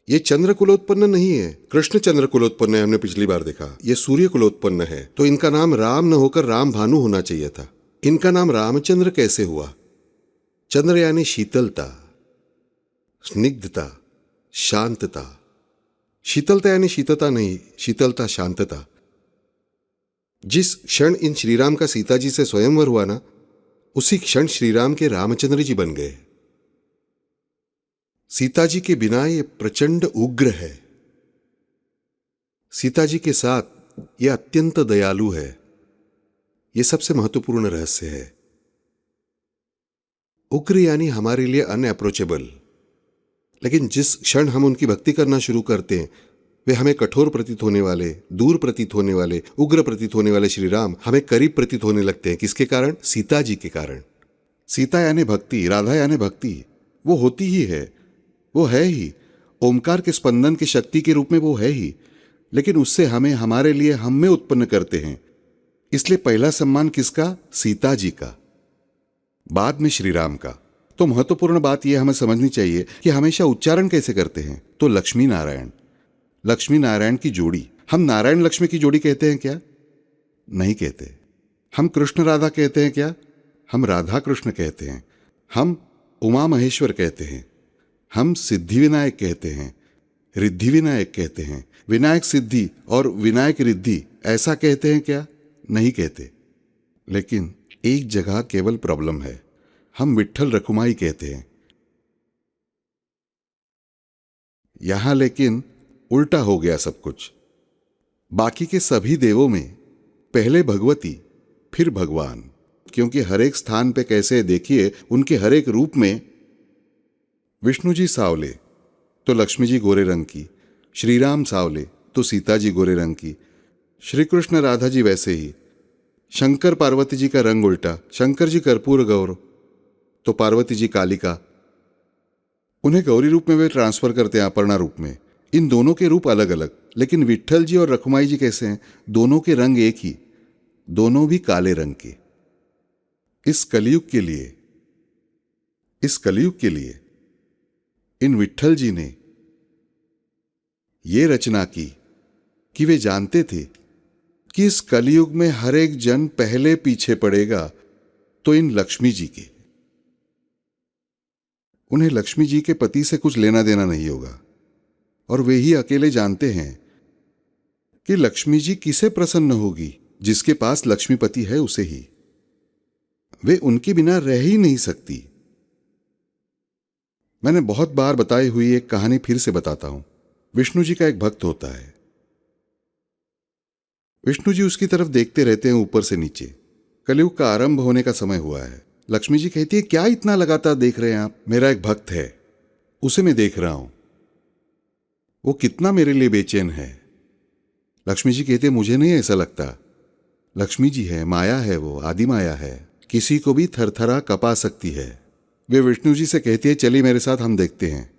ये चंद्र कुलोत्पन्न नहीं है, कृष्ण चंद्र कुलोत्पन्न है। हमने पिछली बार देखा, ये सूर्य कुलोत्पन्न है। तो इनका नाम राम न होकर राम भानु होना चाहिए था। इनका नाम रामचंद्र कैसे हुआ? चंद्र यानी शीतलता, स्निग्धता, शांतता। शीतलता यानी शीतलता नहीं, शीतलता शांतता। जिस क्षण इन श्रीराम का सीता जी से स्वयंवर हुआ ना, उसी क्षण श्रीराम के रामचंद्र जी बन गए। सीता जी के बिना ये प्रचंड उग्र है, सीता जी के साथ ये अत्यंत दयालु है। ये सबसे महत्वपूर्ण रहस्य है। उग्र यानी हमारे लिए अनअप्रोचेबल, लेकिन जिस क्षण हम उनकी भक्ति करना शुरू करते हैं, वे हमें कठोर प्रतीत होने वाले, दूर प्रतीत होने वाले, उग्र प्रतीत होने वाले श्री राम हमें करीब प्रतीत होने लगते हैं। किसके कारण? सीता जी के कारण। सीता यानी भक्ति, राधा यानी भक्ति। वो होती ही है, वो है ही, ओमकार के स्पंदन की शक्ति के रूप में वो है ही, लेकिन उससे हमें हमारे लिए हम में उत्पन्न करते हैं। इसलिए पहला सम्मान किसका? सीता जी का, बाद में श्री राम का। तो महत्वपूर्ण बात यह हमें समझनी चाहिए कि हमेशा उच्चारण कैसे करते हैं? तो लक्ष्मी नारायण, लक्ष्मी नारायण की जोड़ी। हम नारायण लक्ष्मी की जोड़ी कहते हैं क्या? नहीं कहते। हम कृष्ण राधा कहते हैं क्या? हम राधा कृष्ण कहते हैं। हम उमा महेश्वर कहते हैं। हम सिद्धि विनायक कहते हैं, रिद्धि विनायक कहते हैं। विनायक सिद्धि और विनायक रिद्धि ऐसा कहते हैं क्या? नहीं कहते। लेकिन एक जगह केवल प्रॉब्लम है, हम विट्ठल रखुमाई कहते हैं। यहां लेकिन उल्टा हो गया सब कुछ। बाकी के सभी देवों में पहले भगवती फिर भगवान, क्योंकि हर एक स्थान पे कैसे देखिए उनके हर एक रूप में विष्णु जी सावले तो लक्ष्मी जी गोरे रंग की, श्री राम सावले तो सीता जी गोरे रंग की, श्री कृष्ण राधा जी वैसे ही, शंकर पार्वती जी का रंग उल्टा, शंकर जी कर्पूर गौर तो पार्वती जी कालिका। उन्हें गौरी रूप में वे ट्रांसफर करते हैं अपर्णा रूप में। इन दोनों के रूप अलग अलग, लेकिन विट्ठल जी और रखुमाई जी कैसे हैं? दोनों के रंग एक ही, दोनों भी काले रंग के। इस कलयुग के लिए इन विट्ठल जी ने ये रचना की कि वे जानते थे कि इस कलयुग में हर एक जन पहले पीछे पड़ेगा, तो इन लक्ष्मी जी के, उन्हें लक्ष्मी जी के पति से कुछ लेना देना नहीं होगा, और वे ही अकेले जानते हैं कि लक्ष्मी जी किसे प्रसन्न होगी। जिसके पास लक्ष्मीपति है उसे ही, वे उनके बिना रह ही नहीं सकती। मैंने बहुत बार बताई हुई एक कहानी फिर से बताता हूं। विष्णु जी का एक भक्त होता है। विष्णु जी उसकी तरफ देखते रहते हैं ऊपर से नीचे। कलयुग का आरंभ होने का समय हुआ है। लक्ष्मी जी कहती है, क्या इतना लगातार देख रहे हैं आप? मेरा एक भक्त है, उसे मैं देख रहा हूं, वो कितना मेरे लिए बेचैन है। लक्ष्मी जी कहते, मुझे नहीं ऐसा लगता। लक्ष्मी जी है, माया है, वो आदि माया है, किसी को भी थरथरा कपा सकती है। वे विष्णु जी से कहती है, चलिए मेरे साथ, हम देखते हैं।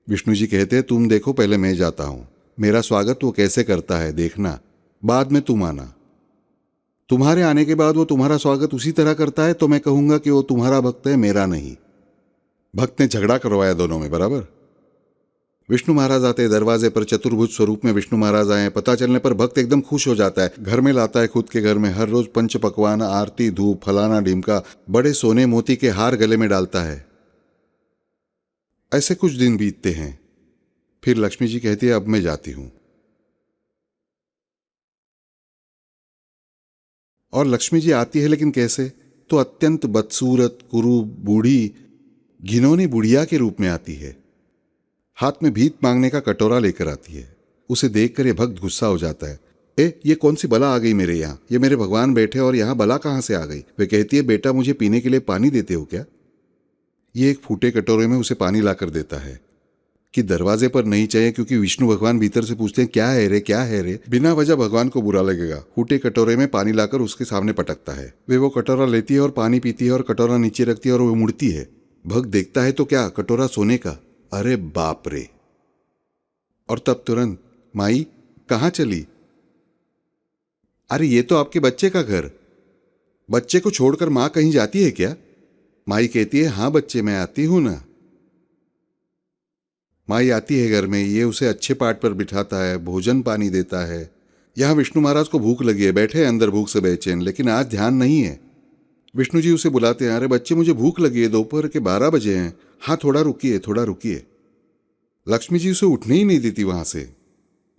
विष्णु जी कहते हैं, तुम देखो, पहले मैं जाता हूं। मेरा स्वागत वो कैसे करता है देखना, बाद में तुम आना। तुम्हारे आने के बाद वो तुम्हारा स्वागत उसी तरह करता है तो मैं कहूंगा कि वो तुम्हारा भक्त है, मेरा नहीं। भक्त ने झगड़ा करवाया दोनों में बराबर। विष्णु महाराज आते, दरवाजे पर चतुर्भुज स्वरूप में विष्णु महाराज आए। पता चलने पर भक्त एकदम खुश हो जाता है, घर में लाता है, खुद के घर में हर रोज पंच पकवान, आरती, धूप, फलाना ढिमका, बड़े सोने मोती के हार गले में डालता है। ऐसे कुछ दिन बीतते हैं। फिर लक्ष्मी जी कहती है, अब मैं जाती हूं। और लक्ष्मी जी आती है, लेकिन कैसे? तो अत्यंत बदसूरत, कुरूप, बूढ़ी, घिनौनी बुढ़िया के रूप में आती है। हाथ में भीख मांगने का कटोरा लेकर आती है। उसे देखकर यह भक्त गुस्सा हो जाता है। ये कौन सी बला आ गई मेरे यहाँ? ये मेरे भगवान बैठे और यहाँ बला कहाँ से आ गई? वे कहती है, बेटा मुझे पीने के लिए पानी देते हो क्या? ये एक फूटे कटोरे में उसे पानी लाकर देता है कि दरवाजे पर नहीं चाहिए, क्योंकि विष्णु भगवान भीतर से पूछते हैं, क्या है रे, क्या है रे? बिना वजह भगवान को बुरा लगेगा। फूटे कटोरे में पानी लाकर उसके सामने पटकता है। वे वो कटोरा लेती है और पानी पीती है और कटोरा नीचे रखती है और वो मुड़ती है। भक्त देखता है तो क्या, कटोरा सोने का। अरे बाप रे! और तब तुरंत, माई कहाँ चली? अरे ये तो आपके बच्चे का घर, बच्चे को छोड़कर मां कहीं जाती है क्या? माई कहती है, हां बच्चे, मैं आती हूं ना। माई आती है घर में, ये उसे अच्छे पाट पर बिठाता है, भोजन पानी देता है। यहां विष्णु महाराज को भूख लगी है, बैठे हैं अंदर भूख से बेचैन, लेकिन आज ध्यान नहीं है। विष्णु जी उसे बुलाते हैं, अरे बच्चे मुझे भूख लगी है, दोपहर के 12 बजे हैं, हाँ थोड़ा रुकिए, थोड़ा रुकिए। लक्ष्मी जी उसे उठने ही नहीं देती वहां से।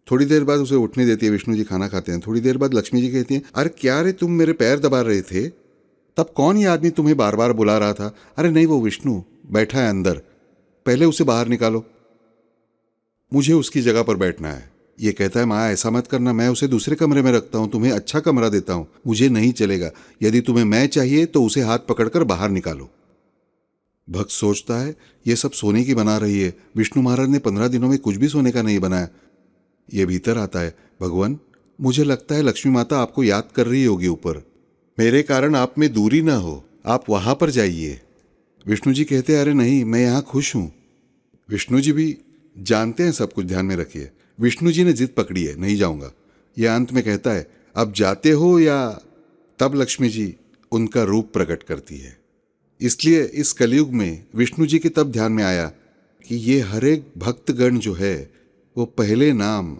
थोड़ी देर बाद उसे उठने देती है। विष्णु जी खाना खाते हैं। थोड़ी देर बाद लक्ष्मी जी कहती हैं, अरे क्या रे, तुम मेरे पैर दबा रहे थे, तब कौन ये आदमी तुम्हें बार बार बुला रहा था? अरे नहीं, वो विष्णु बैठा है अंदर, पहले उसे बाहर निकालो, मुझे उसकी जगह पर बैठना है। ये कहता है, माँ ऐसा मत करना, मैं उसे दूसरे कमरे में रखता हूं, तुम्हें अच्छा कमरा देता हूं। मुझे नहीं चलेगा, यदि तुम्हें मैं चाहिए तो उसे हाथ पकड़कर बाहर निकालो। भक्त सोचता है, ये सब सोने की बना रही है, विष्णु महाराज ने 15 दिनों में कुछ भी सोने का नहीं बनाया। ये भीतर आता है, भगवान मुझे लगता है लक्ष्मी माता आपको याद कर रही होगी ऊपर, मेरे कारण आप में दूरी ना हो, आप वहां पर जाइए। विष्णु जी कहते हैं, अरे नहीं, मैं यहां खुश हूं। विष्णु जी भी जानते हैं सब कुछ, ध्यान में रखिए। विष्णु जी ने जिद पकड़ी है, नहीं जाऊंगा। यह अंत में कहता है, अब जाते हो या? तब लक्ष्मी जी उनका रूप प्रकट करती है। इसलिए इस कलयुग में विष्णु जी के तब ध्यान में आया कि ये हर एक भक्तगण जो है वो पहले नाम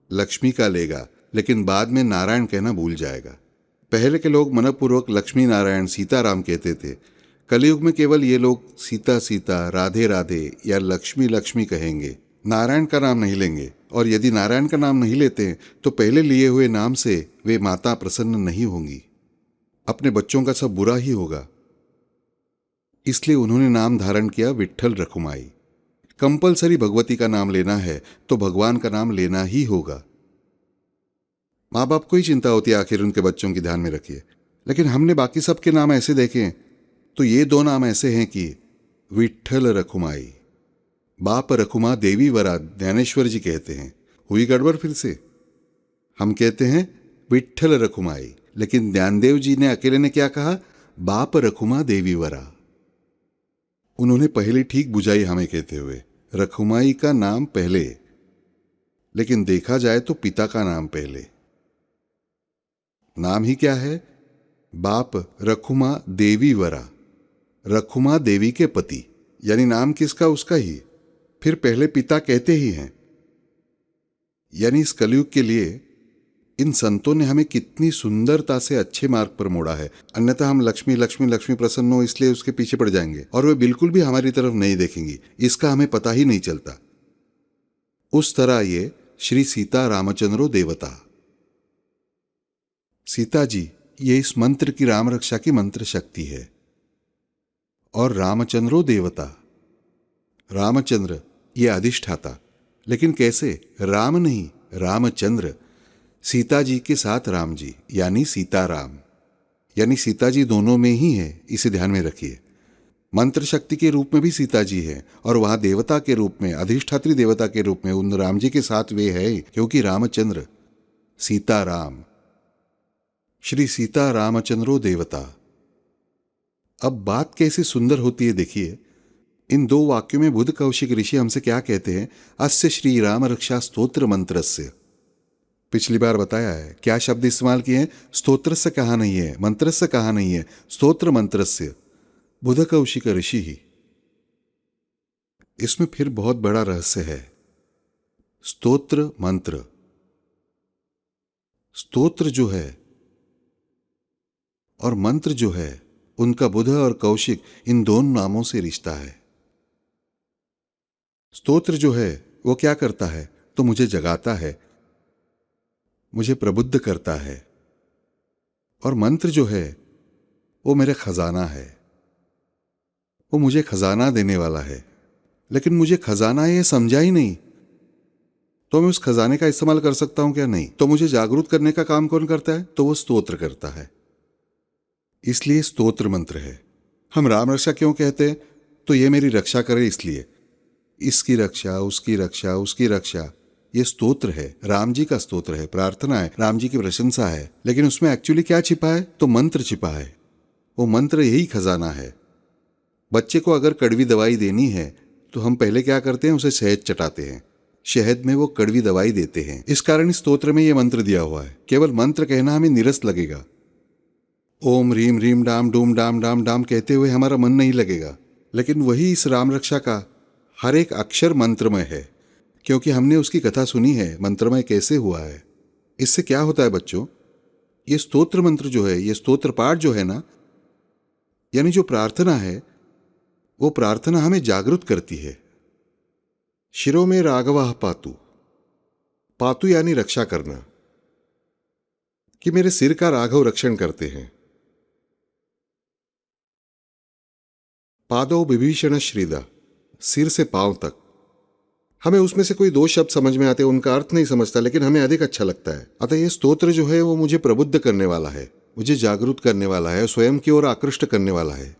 लक्ष्मी का लेगा, लेकिन बाद में नारायण कहना भूल जाएगा। पहले के लोग मनपूर्वक लक्ष्मी नारायण सीताराम कहते थे। कलयुग में केवल ये लोग सीता सीता, राधे राधे या लक्ष्मी लक्ष्मी कहेंगे, नारायण का नाम नहीं लेंगे। और यदि नारायण का नाम नहीं लेते तो पहले लिए हुए नाम से वे माता प्रसन्न नहीं होंगी, अपने बच्चों का सब बुरा ही होगा। इसलिए उन्होंने नाम धारण किया विट्ठल रखुमाई। कंपलसरी भगवती का नाम लेना है तो भगवान का नाम लेना ही होगा। माँ बाप को ही चिंता होती है आखिर उनके बच्चों की ध्यान में रखिए, लेकिन हमने बाकी सबके नाम ऐसे देखे हैं तो ये दो नाम ऐसे हैं कि विठ्ठल रखुमाई। बाप रखुमा देवी वरा ज्ञानेश्वर जी कहते हैं। हुई गड़बड़ फिर से। हम कहते हैं विठ्ठल रखुमाई, लेकिन ज्ञानदेव जी ने अकेले ने क्या कहा? बाप रखुमा देवी वरा। उन्होंने पहले ठीक बुझाई हमें कहते हुए, रखुमाई का नाम पहले, लेकिन देखा जाए तो पिता का नाम पहले। नाम ही क्या है? बाप रखुमा देवी वरा, रखुमा देवी के पति, यानी नाम किसका? उसका ही। फिर पहले पिता कहते ही हैं। यानी इस कलयुग के लिए इन संतों ने हमें कितनी सुंदरता से अच्छे मार्ग पर मोड़ा है। अन्यथा हम लक्ष्मी लक्ष्मी लक्ष्मी प्रसन्न हो इसलिए उसके पीछे पड़ जाएंगे और वे बिल्कुल भी हमारी तरफ नहीं देखेंगी, इसका हमें पता ही नहीं चलता। उस तरह ये श्री सीता रामचंद्रो देवता, सीता जी, ये इस मंत्र की राम रक्षा की मंत्र शक्ति है। और रामचंद्रो देवता, रामचंद्र ये अधिष्ठाता, लेकिन कैसे? राम नहीं, रामचंद्र। सीता जी के साथ राम जी, यानी सीताराम, यानी सीता जी दोनों में ही है, इसे ध्यान में रखिए। मंत्र शक्ति के रूप में भी सीता जी है और वहां देवता के रूप में, अधिष्ठात्री देवता के रूप में उन राम जी के साथ वे है, क्योंकि रामचंद्र सीताराम, श्री सीता रामचंद्रो देवता। अब बात कैसी सुंदर होती है देखिए। इन दो वाक्यों में बुध कौशिक ऋषि हमसे क्या कहते हैं? अस्य श्री राम रक्षा स्तोत्र मंत्रस्य। पिछली बार बताया है क्या शब्द इस्तेमाल किए हैं? स्तोत्र से कहा नहीं है, मंत्र से कहा नहीं है, स्तोत्र मंत्रस्य। बुध कौशिक ऋषि ही। इसमें फिर बहुत बड़ा रहस्य है। स्तोत्र मंत्र, स्तोत्र जो है और मंत्र जो है, उनका बुध और कौशिक इन दोनों नामों से रिश्ता है। स्तोत्र जो है वो क्या करता है? तो मुझे जगाता है, मुझे प्रबुद्ध करता है। और मंत्र जो है वो मेरा खजाना है, वो मुझे खजाना देने वाला है। लेकिन मुझे खजाना ये समझा ही नहीं, तो मैं उस खजाने का इस्तेमाल कर सकता हूं क्या? नहीं। तो मुझे जागरूक करने का काम कौन करता है? तो वो स्तोत्र करता है। इसलिए स्तोत्र मंत्र है। हम राम रक्षा क्यों कहते हैं? तो ये मेरी रक्षा करे इसलिए। इसकी रक्षा, उसकी रक्षा, उसकी रक्षा, ये स्तोत्र है, राम जी का स्तोत्र है, प्रार्थना है, राम जी की प्रशंसा है। लेकिन उसमें एक्चुअली क्या छिपा है? तो मंत्र छिपा है। वो मंत्र यही खजाना है। बच्चे को अगर कड़वी दवाई देनी है तो हम पहले क्या करते हैं? उसे शहद चटाते हैं, शहद में वो कड़वी दवाई देते हैं। इस कारण इस स्तोत्र में ये मंत्र दिया हुआ है। केवल मंत्र कहना हमें निरस्त लगेगा। ओम रीम रीम डाम डूम डाम डाम डाम कहते हुए हमारा मन नहीं लगेगा। लेकिन वही इस राम रक्षा का हर एक अक्षर मंत्रमय है, क्योंकि हमने उसकी कथा सुनी है मंत्रमय कैसे हुआ है। इससे क्या होता है बच्चों? ये स्तोत्र मंत्र जो है, ये स्तोत्र पाठ जो है ना, यानी जो प्रार्थना है, वो प्रार्थना हमें जागृत करती है। शिरो में राघवा पातु, पातु यानी रक्षा करना, कि मेरे सिर का राघव रक्षण करते हैं। पादो विभीषण श्रीदा, सिर से पांव तक। हमें उसमें से कोई दो शब्द समझ में आते हैं, उनका अर्थ नहीं समझता, लेकिन हमें अधिक अच्छा लगता है। अतः ये स्तोत्र जो है वो मुझे प्रबुद्ध करने वाला है, मुझे जागरूक करने वाला है, स्वयं की ओर आकृष्ट करने वाला है।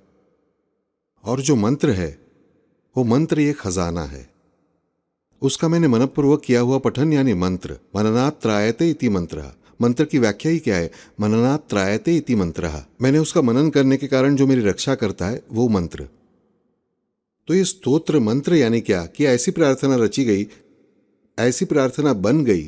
और जो मंत्र है वो मंत्र ये खजाना है। उसका मैंने मनपूर्वक किया हुआ पठन यानी मंत्र, मननात् त्रायते इति मंत्रः। मंत्र की व्याख्या ही क्या है? मननात् त्रायते इति मंत्रः। मैंने उसका मनन करने के कारण जो मेरी रक्षा करता है वो मंत्र। तो ये स्तोत्र मंत्र यानी क्या? कि ऐसी प्रार्थना रची गई, ऐसी प्रार्थना बन गई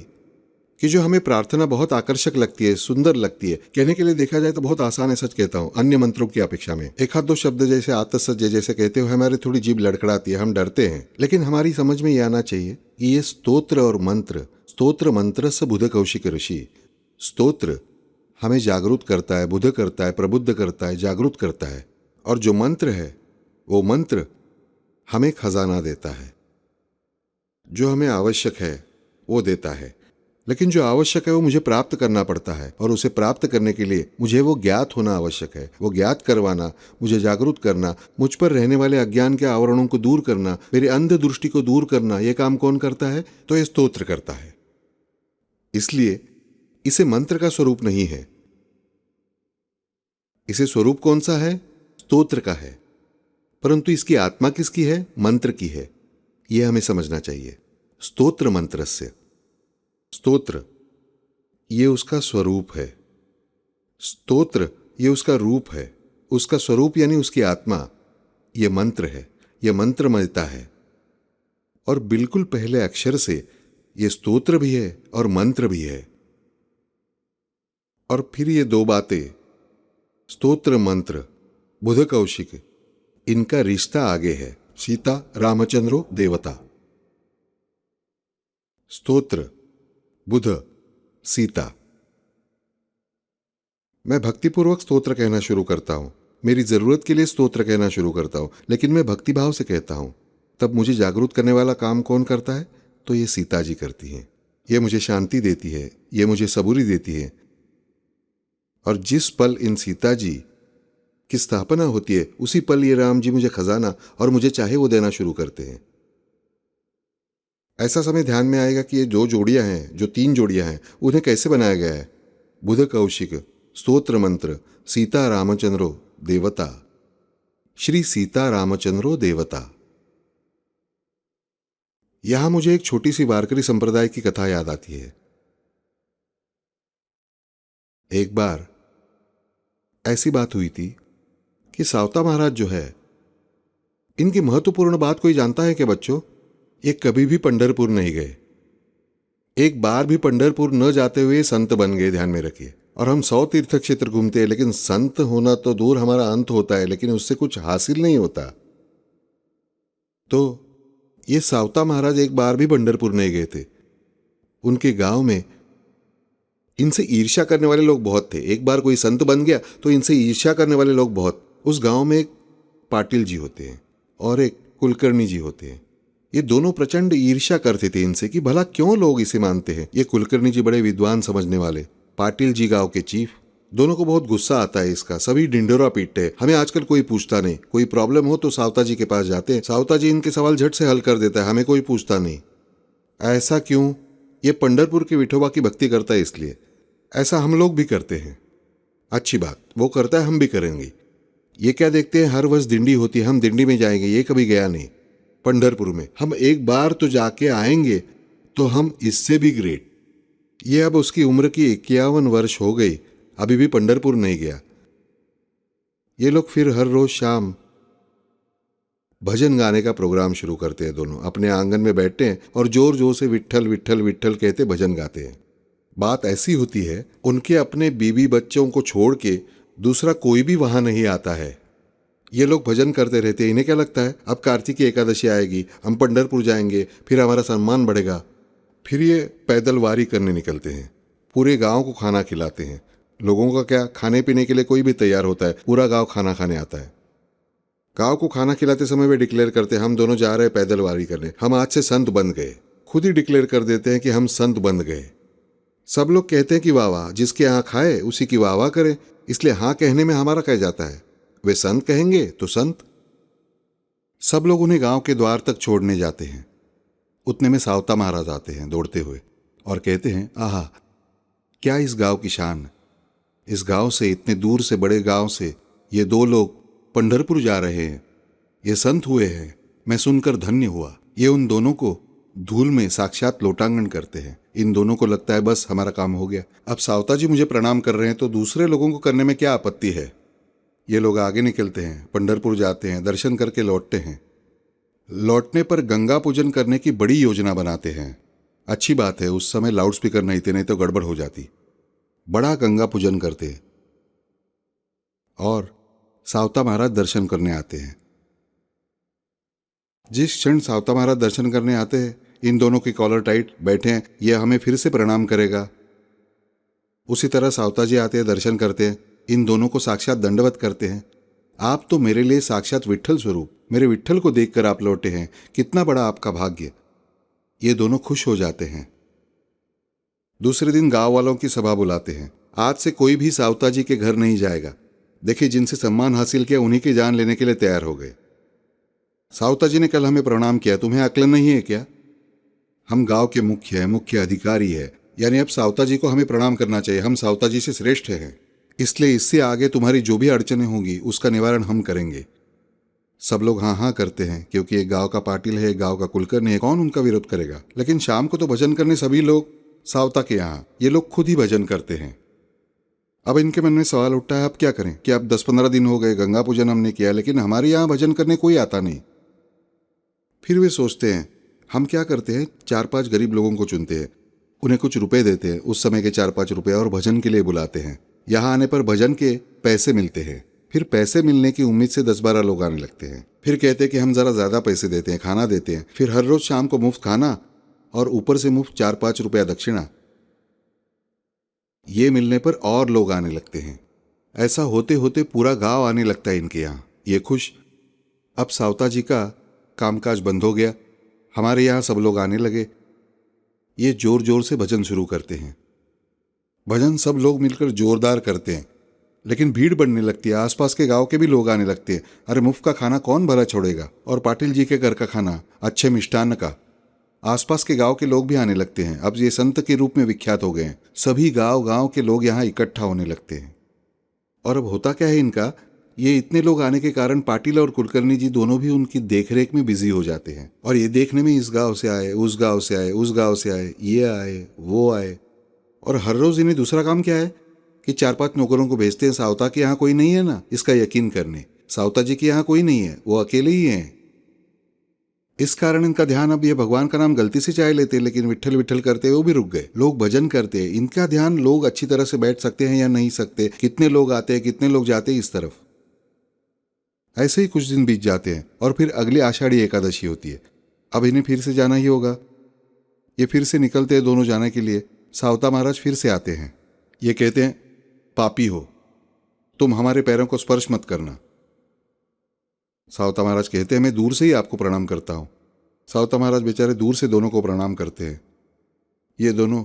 कि जो हमें प्रार्थना बहुत आकर्षक लगती है, सुंदर लगती है। कहने के लिए देखा जाए तो बहुत आसान है, सच कहता हूं, अन्य मंत्रों की अपेक्षा में। एक आध दो शब्द जैसे आतसज्जय जैसे कहते हुए हमारी थोड़ी जीभ लड़खड़ाती है, हम डरते हैं। लेकिन हमारी समझ में यह आना चाहिए कि ये स्तोत्र और मंत्र, स्तोत्र मंत्र से बुध कौशिक ऋषि। स्तोत्र हमें जागरूक करता है, बुध करता है, प्रबुद्ध करता है, जागरूक करता है। और जो मंत्र है वो मंत्र हमें खजाना देता है, जो हमें आवश्यक है वो देता है। लेकिन जो आवश्यक है वो मुझे प्राप्त करना पड़ता है, और उसे प्राप्त करने के लिए मुझे वो ज्ञात होना आवश्यक है। वो ज्ञात करवाना, मुझे जागरूक करना, मुझ पर रहने वाले अज्ञान के आवरणों को दूर करना, मेरी अंध दृष्टि को दूर करना, ये काम कौन करता है? तो ये स्तोत्र करता है। इसलिए इसे मंत्र का स्वरूप नहीं है। इसे स्वरूप कौन सा है? स्तोत्र का है। परंतु इसकी आत्मा किसकी है? मंत्र की है। यह हमें समझना चाहिए। स्तोत्र मंत्रस्य, स्तोत्र ये उसका स्वरूप है, स्तोत्र ये उसका रूप है। उसका स्वरूप यानी उसकी आत्मा ये मंत्र है, यह मंत्रमयता है। और बिल्कुल पहले अक्षर से यह स्तोत्र भी है और मंत्र भी है। और फिर ये दो बातें, स्तोत्र मंत्र, बुध कौशिक, इनका रिश्ता आगे है। सीता रामचंद्रो देवता, स्तोत्र बुध सीता। मैं भक्तिपूर्वक स्तोत्र कहना शुरू करता हूं, मेरी जरूरत के लिए स्तोत्र कहना शुरू करता हूं, लेकिन मैं भक्तिभाव से कहता हूं। तब मुझे जागरूक करने वाला काम कौन करता है? तो ये सीता जी करती हैं। ये मुझे शांति देती है, ये मुझे सबूरी देती है। और जिस पल इन सीता जी की स्थापना होती है, उसी पल ये राम जी मुझे खजाना और मुझे चाहे वो देना शुरू करते हैं। ऐसा समय ध्यान में आएगा कि ये जो जोड़ियां हैं, जो 3 जोड़ियां हैं, उन्हें कैसे बनाया गया है। बुध कौशिक, स्तोत्र मंत्र, सीता रामचंद्रो देवता, श्री सीता रामचंद्रो देवता। यहां मुझे एक छोटी सी वारकरी संप्रदाय की कथा याद आती है। एक बार ऐसी बात हुई थी कि सावता महाराज जो है, इनकी महत्वपूर्ण बात कोई जानता है क्या बच्चों? ये कभी भी पंढरपुर नहीं गए। एक बार भी पंढरपुर न जाते हुए संत बन गए, ध्यान में रखिए। और हम 100 तीर्थ क्षेत्र घूमते हैं, लेकिन संत होना तो दूर, हमारा अंत होता है, लेकिन उससे कुछ हासिल नहीं होता। तो ये सावता महाराज एक बार भी पंढरपुर नहीं गए थे। उनके गांव में इनसे ईर्ष्या करने वाले लोग बहुत थे। एक बार कोई संत बन गया तो इनसे ईर्ष्या करने वाले लोग बहुत। उस गांव में एक पाटिल जी होते हैं और एक कुलकर्णी जी होते हैं। ये दोनों प्रचंड ईर्ष्या करते थे इनसे कि भला क्यों लोग इसे मानते हैं। ये कुलकर्णी जी बड़े विद्वान समझने वाले, पाटिल जी गांव के चीफ। दोनों को बहुत गुस्सा आता है इसका। सभी ढिंढोरा पीटते हैं। हमें आजकल कोई पूछता नहीं। कोई प्रॉब्लम हो तो सावता जी के पास जाते हैं, सावता जी इनके सवाल झट से हल कर देता है, हमें कोई पूछता नहीं। ऐसा क्यों? ये पंढरपुर के विठोबा की भक्ति करता है इसलिए। ऐसा हम लोग भी करते हैं। अच्छी बात, वो करता है, हम भी करेंगे। ये क्या देखते हैं हर वर्ष दिंडी होती है, हम दिंडी में जाएंगे। ये कभी गया नहीं पंढरपुर में। हम एक बार तो जाके आएंगे तो हम इससे भी ग्रेट। ये अब उसकी उम्र की 51 वर्ष हो गई, अभी भी पंढरपुर नहीं गया। ये लोग फिर हर रोज शाम भजन गाने का प्रोग्राम शुरू करते हैं। दोनों अपने आंगन में बैठते हैं और जोर जोर से विट्ठल विट्ठल विट्ठल कहते भजन गाते हैं। बात ऐसी होती है, उनके अपने बीवी बच्चों को छोड़ के दूसरा कोई भी वहां नहीं आता है। ये लोग भजन करते रहते हैं। इन्हें क्या लगता है, अब कार्तिकी एकादशी आएगी, हम पंढरपुर जाएंगे, फिर हमारा सम्मान बढ़ेगा। फिर ये पैदल वारी करने निकलते हैं। पूरे गांव को खाना खिलाते हैं। लोगों का क्या, खाने पीने के लिए कोई भी तैयार होता है, पूरा गांव खाना खाने आता है। गांव को खाना खिलाते समय वे डिक्लेयर करते हैं, हम दोनों जा रहे हैं पैदल वारी करने, हम आज से संत बन गए। खुद ही डिक्लेयर कर देते हैं कि हम संत बन गए। सब लोग कहते हैं कि वाह वाह, जिसके यहाँ खाए उसी की वाह वाह करे। इसलिए हाँ कहने में हमारा कह जाता है। वे संत कहेंगे तो संत। सब लोग उन्हें गांव के द्वार तक छोड़ने जाते हैं। उतने में सावता महाराज आते हैं दौड़ते हुए और कहते हैं, आहा क्या इस गांव की शान। इस गांव से, इतने दूर से, बड़े गांव से ये 2 लोग पंढरपुर जा रहे हैं, ये संत हुए हैं। मैं सुनकर धन्य हुआ। ये उन दोनों को धूल में साक्षात लोटांगन करते हैं। इन दोनों को लगता है बस हमारा काम हो गया। अब सावता जी मुझे प्रणाम कर रहे हैं तो दूसरे लोगों को करने में क्या आपत्ति है। ये लोग आगे निकलते हैं, पंढरपुर जाते हैं, दर्शन करके लौटते हैं। लौटने पर गंगा पूजन करने की बड़ी योजना बनाते हैं। अच्छी बात है, उस समय लाउड स्पीकर नहीं थे, नहीं तो गड़बड़ हो जाती। बड़ा गंगा पूजन करते और सावता महाराज दर्शन करने आते हैं। जिस क्षण सावता महाराज दर्शन करने आते हैं, इन दोनों की कॉलर टाइट, बैठे हैं, यह हमें फिर से प्रणाम करेगा। उसी तरह सावता जी आते हैं, दर्शन करते हैं, इन दोनों को साक्षात दंडवत करते हैं। आप तो मेरे लिए साक्षात विट्ठल स्वरूप, मेरे विट्ठल को देखकर आप लौटे हैं, कितना बड़ा आपका भाग्य। ये दोनों खुश हो जाते हैं। दूसरे दिन गांव वालों की सभा बुलाते हैं। आज से कोई भी सावता जी के घर नहीं जाएगा। देखिए, जिनसे सम्मान हासिल किया उन्हीं की जान लेने के लिए तैयार हो गए। सावता जी ने कल हमें प्रणाम किया, तुम्हें अक्ल नहीं है क्या? हम गांव के मुख्य हैं, मुख्य अधिकारी है, यानी अब सावता जी को हमें प्रणाम करना चाहिए, हम सावता जी से श्रेष्ठ हैं, इसलिए इससे आगे तुम्हारी जो भी अड़चनें होंगी उसका निवारण हम करेंगे। सब लोग हाँ हाँ करते हैं, क्योंकि एक गांव का पाटिल है, एक गांव का कुलकर्णी है, कौन उनका विरोध करेगा। लेकिन शाम को तो भजन करने सभी लोग सावता के यहाँ, ये लोग खुद ही भजन करते हैं। अब इनके मन में सवाल उठता है, अब क्या करें कि अब 10-15 दिन हो गए, गंगा पूजन हमने किया, लेकिन हमारे यहाँ भजन करने कोई आता नहीं। फिर वे सोचते हैं, हम क्या करते हैं, 4-5 गरीब लोगों को चुनते हैं, उन्हें कुछ रुपए देते हैं, उस समय के 4-5 रुपए, और भजन के लिए बुलाते हैं। यहाँ आने पर भजन के पैसे मिलते हैं। फिर पैसे मिलने की उम्मीद से 10-12 लोग आने लगते हैं। फिर कहते हैं कि हम जरा ज्यादा पैसे देते हैं, खाना देते हैं। फिर हर रोज शाम को मुफ्त खाना और ऊपर से मुफ्त 4-5 रुपया दक्षिणा। ये मिलने पर और लोग आने लगते हैं। ऐसा होते होते पूरा गांव आने लगता है इनके यहाँ। ये खुश, अब सावता जी का कामकाज बंद हो गया, हमारे यहाँ सब लोग आने लगे। ये जोर जोर से भजन शुरू करते हैं। भजन सब लोग मिलकर जोरदार करते हैं, लेकिन भीड़ बढ़ने लगती है। आसपास के गांव के भी लोग आने लगते हैं। अरे मुफ्त का खाना कौन भला छोड़ेगा, और पाटिल जी के घर का खाना, अच्छे मिष्टान्न का। आसपास के गांव के लोग भी आने लगते हैं। अब ये संत के रूप में विख्यात हो गए हैं। सभी गांव गांव के लोग यहाँ इकट्ठा होने लगते हैं। और अब होता क्या है इनका, ये इतने लोग आने के कारण पाटिल और कुलकर्णी जी दोनों भी उनकी देखरेख में बिजी हो जाते हैं। और ये देखने में इस गांव से आए, उस गांव से आए, उस गांव से आए, ये आए, वो आए। और हर रोज इन्हें दूसरा काम क्या है कि 4-5 नौकरों को भेजते हैं, सावता के यहाँ कोई नहीं है ना, इसका यकीन करने। सावता जी के यहाँ कोई नहीं है, वो अकेले ही हैं। इस कारण इनका ध्यान, अब ये भगवान का नाम गलती से चाह लेते हैं, लेकिन विट्ठल विट्ठल करते हुए वो भी रुक गए। लोग भजन करते हैं, इनका ध्यान लोग अच्छी तरह से बैठ सकते हैं या नहीं सकते, कितने लोग आते हैं, कितने लोग जाते हैं, इस तरफ। ऐसे ही कुछ दिन बीत जाते हैं और फिर अगली आषाढ़ी एकादशी होती है। अब इन्हें फिर से जाना ही होगा। ये फिर से निकलते हैं दोनों जाने के लिए। सावता महाराज फिर से आते हैं। ये कहते हैं, पापी हो तुम, हमारे पैरों को स्पर्श मत करना। सावता महाराज कहते हैं, मैं दूर से ही आपको प्रणाम करता हूं। सावता महाराज बेचारे दूर से दोनों को प्रणाम करते हैं। ये दोनों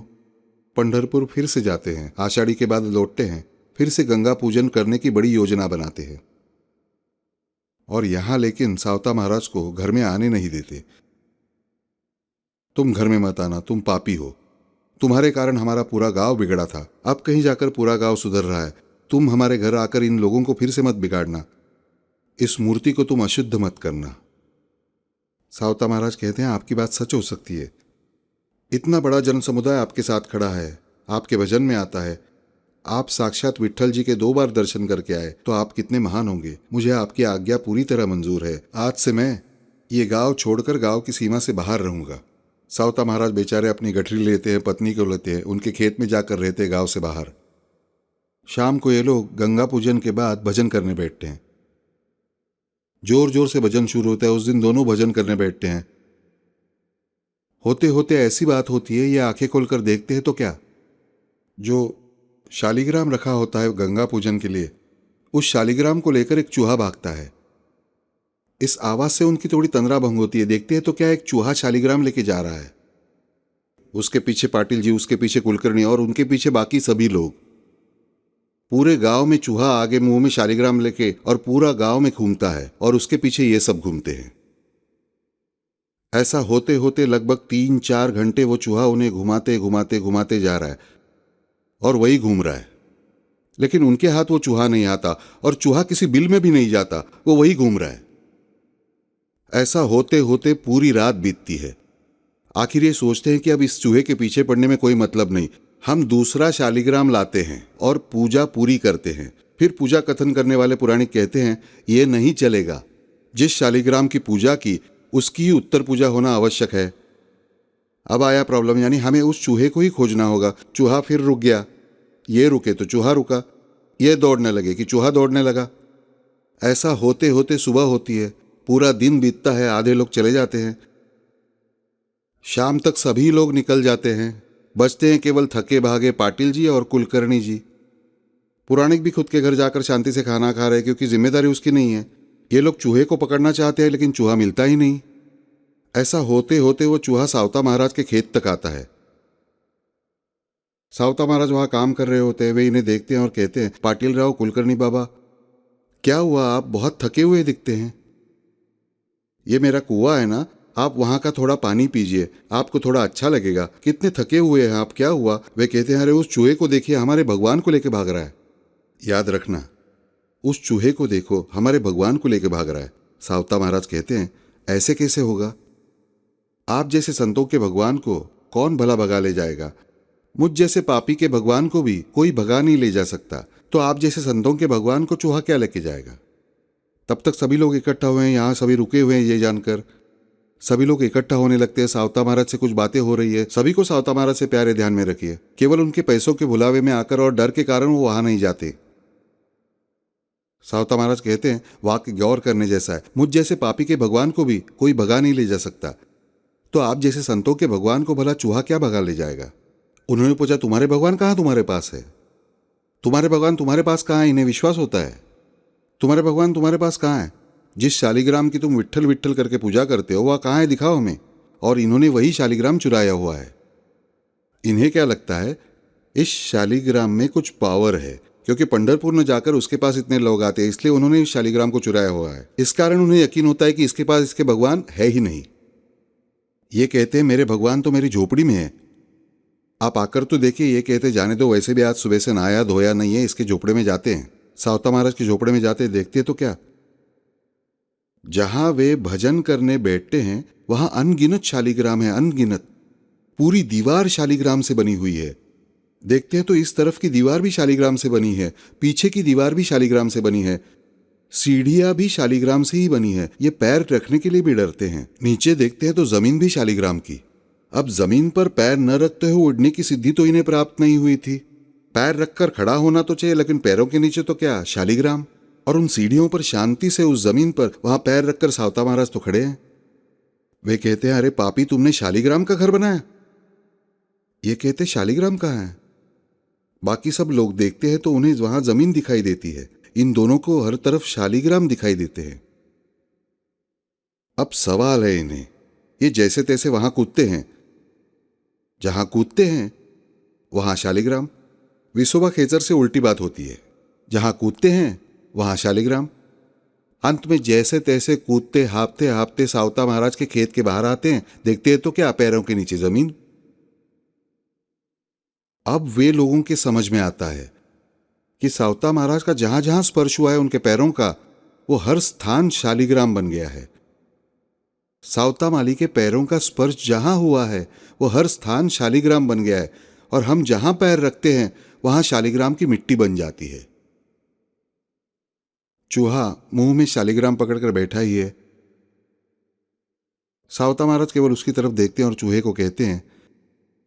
पंढरपुर फिर से जाते हैं। आषाढ़ी के बाद लौटते हैं, फिर से गंगा पूजन करने की बड़ी योजना बनाते हैं। और यहां लेकिन सावता महाराज को घर में आने नहीं देते। तुम घर में मत आना, तुम पापी हो, तुम्हारे कारण हमारा पूरा गांव बिगड़ा था, अब कहीं जाकर पूरा गांव सुधर रहा है। तुम हमारे घर आकर इन लोगों को फिर से मत बिगाड़ना, इस मूर्ति को तुम अशुद्ध मत करना। सावता महाराज कहते हैं, आपकी बात सच हो सकती है। इतना बड़ा जन समुदाय आपके साथ खड़ा है, आपके भजन में आता है, आप साक्षात विट्ठल जी के 2 बार दर्शन करके आए, तो आप कितने महान होंगे। मुझे आपकी आज्ञा पूरी तरह मंजूर है। आज से मैं ये गांव छोड़कर गांव की सीमा से बाहर रहूंगा। सावता महाराज बेचारे अपनी गठरी लेते हैं, पत्नी को लेते हैं, उनके खेत में जाकर रहते हैं गांव से बाहर। शाम को ये लोग गंगा पूजन के बाद भजन करने बैठते हैं। जोर जोर से भजन शुरू होता है। उस दिन दोनों भजन करने बैठते हैं। होते होते ऐसी बात होती है, ये आंखें खोलकर देखते हैं तो क्या, जो शालिग्राम रखा होता है गंगा पूजन के लिए, उस शालिग्राम को लेकर एक चूहा भागता है। इस आवाज से उनकी थोड़ी तंद्रा भंग होती है। देखते हैं तो क्या, एक चूहा शालिग्राम लेके जा रहा है। उसके पीछे पाटिल जी, उसके पीछे कुलकर्णी और उनके पीछे बाकी सभी लोग। पूरे गांव में चूहा आगे मुंह में शालिग्राम लेके और पूरा गांव में घूमता है और उसके पीछे ये सब घूमते हैं। ऐसा होते होते लगभग 3-4 घंटे वो चूहा उन्हें घुमाते घुमाते घुमाते जा रहा है और वही घूम रहा है, लेकिन उनके हाथ वो चूहा नहीं आता और चूहा किसी बिल में भी नहीं जाता, वो वही घूम रहा है। ऐसा होते होते पूरी रात बीतती है। आखिर ये सोचते हैं कि अब इस चूहे के पीछे पड़ने में कोई मतलब नहीं, हम दूसरा शालिग्राम लाते हैं और पूजा पूरी करते हैं। फिर पूजा कथन करने वाले पुराणिक कहते हैं, ये नहीं चलेगा, जिस शालिग्राम की पूजा की उसकी ही उत्तर पूजा होना आवश्यक है। अब आया प्रॉब्लम, यानी हमें उस चूहे को ही खोजना होगा। चूहा फिर रुक गया, ये रुके तो चूहा रुका, ये दौड़ने लगे कि चूहा दौड़ने लगा। ऐसा होते होते सुबह होती है, पूरा दिन बीतता है, आधे लोग चले जाते हैं। शाम तक सभी लोग निकल जाते हैं, बचते हैं केवल थके भागे पाटिल जी और कुलकर्णी जी। पुराणिक भी खुद के घर जाकर शांति से खाना खा रहे, क्योंकि जिम्मेदारी उसकी नहीं है। ये लोग चूहे को पकड़ना चाहते हैं, लेकिन चूहा मिलता ही नहीं। ऐसा होते होते वो चूहा सावता महाराज के खेत तक आता है। सावता महाराज वहां काम कर रहे होते हैं। वे इन्हें देखते हैं और कहते हैं, पाटिल राव, कुलकर्णी बाबा, क्या हुआ, आप बहुत थके हुए दिखते हैं। ये मेरा कुआं है ना, आप वहां का थोड़ा पानी पीजिए, आपको थोड़ा अच्छा लगेगा। कितने थके हुए हैं आप, क्या हुआ? वे कहते हैं, अरे उस चूहे को देखिए, हमारे भगवान को लेके भाग रहा है। याद रखना, उस चूहे को देखो, हमारे भगवान को लेके भाग रहा है। सावता महाराज कहते हैं, ऐसे कैसे होगा? आप जैसे संतों के भगवान को कौन भला भगा ले जाएगा? मुझ जैसे पापी के भगवान को भी कोई भगा नहीं ले जा सकता, तो आप जैसे संतों के भगवान को चूहा क्या लेके जाएगा? तब तक सभी लोग इकट्ठा हुए हैं, यहां सभी रुके हुए हैं। ये जानकर सभी लोग इकट्ठा होने लगते हैं। सावता महाराज से कुछ बातें हो रही है। सभी को सावता महाराज से प्यारे ध्यान में रखिए। केवल उनके पैसों के भुलावे में आकर और डर के कारण वो वहां नहीं जाते। सावता महाराज कहते हैं, वाक्य गौर करने जैसा है। मुझ जैसे पापी के भगवान को भी कोई भगा नहीं ले जा सकता, तो आप जैसे संतों के भगवान को भला चूहा क्या भगा ले जाएगा? उन्होंने पूछा, तुम्हारे भगवान कहाँ तुम्हारे पास है? तुम्हारे भगवान तुम्हारे पास कहाँ है? इन्हें विश्वास होता है? तुम्हारे भगवान तुम्हारे पास कहाँ है? जिस शालिग्राम की तुम विट्ठल विट्ठल करके पूजा करते हो, वह कहाँ है? दिखाओ हमें। और इन्होंने वही शालिग्राम चुराया हुआ है। इन्हें क्या लगता है, इस शालिग्राम में कुछ पावर है, क्योंकि पंढरपुर न जाकर उसके पास इतने लोग आते हैं, इसलिए उन्होंने इस शालिग्राम को चुराया हुआ है। इस कारण उन्हें यकीन होता है कि इसके पास इसके भगवान है ही नहीं। ये कहते हैं, मेरे भगवान तो मेरी झोपड़ी में है, आप आकर तो देखिए। ये कहते, जाने दो, वैसे भी आज सुबह से नहाया धोया नहीं है। इसके झोपड़े में जाते हैं। सावता महाराज के झोपड़े में जाते देखते तो क्या, जहां वे भजन करने बैठते हैं वहां अनगिनत शालिग्राम है, अनगिनत। पूरी दीवार शालिग्राम से बनी हुई है। देखते हैं तो इस तरफ की दीवार भी शालिग्राम से बनी है, पीछे की दीवार भी शालिग्राम से बनी है, सीढ़ियां भी शालिग्राम से ही बनी है। ये पैर रखने के लिए भी डरते हैं। नीचे देखते हैं तो जमीन भी शालिग्राम की। अब जमीन पर पैर न रखते हुए उड़ने की सिद्धि तो इन्हें प्राप्त नहीं हुई थी। पैर रखकर खड़ा होना तो चाहिए, लेकिन पैरों के नीचे तो क्या, शालिग्राम। और उन सीढ़ियों पर शांति से उस जमीन पर वहां पैर रखकर सावता महाराज तो खड़े हैं। वे कहते हैं, अरे पापी, तुमने शालिग्राम का घर बनाया? ये कहते, शालिग्राम कहाँ है? बाकी सब लोग देखते हैं तो उन्हें वहां जमीन दिखाई देती है। इन दोनों को हर तरफ शालिग्राम दिखाई देते हैं। अब सवाल है इन्हें, ये जैसे तैसे वहां कूदते हैं। जहां कूदते हैं वहां शालिग्राम। विसोबा खेचर से उल्टी बात होती है। जहां कूदते हैं वहां शालिग्राम। अंत में जैसे तैसे कूदते हाँपते हाँपते सावता महाराज के खेत के बाहर आते हैं। देखते हैं तो क्या, पैरों के नीचे जमीन। अब वे लोगों के समझ में आता है कि सावता महाराज का जहां जहां स्पर्श हुआ है उनके पैरों का, वो हर स्थान शालिग्राम बन गया है। सावता माली के पैरों का स्पर्श जहां हुआ है वो हर स्थान शालिग्राम बन गया है, और हम जहां पैर रखते हैं वहां शालिग्राम की मिट्टी बन जाती है। चूहा मुंह में शालिग्राम पकड़कर बैठा ही है। सावता महाराज केवल उसकी तरफ देखते हैं और चूहे को कहते हैं,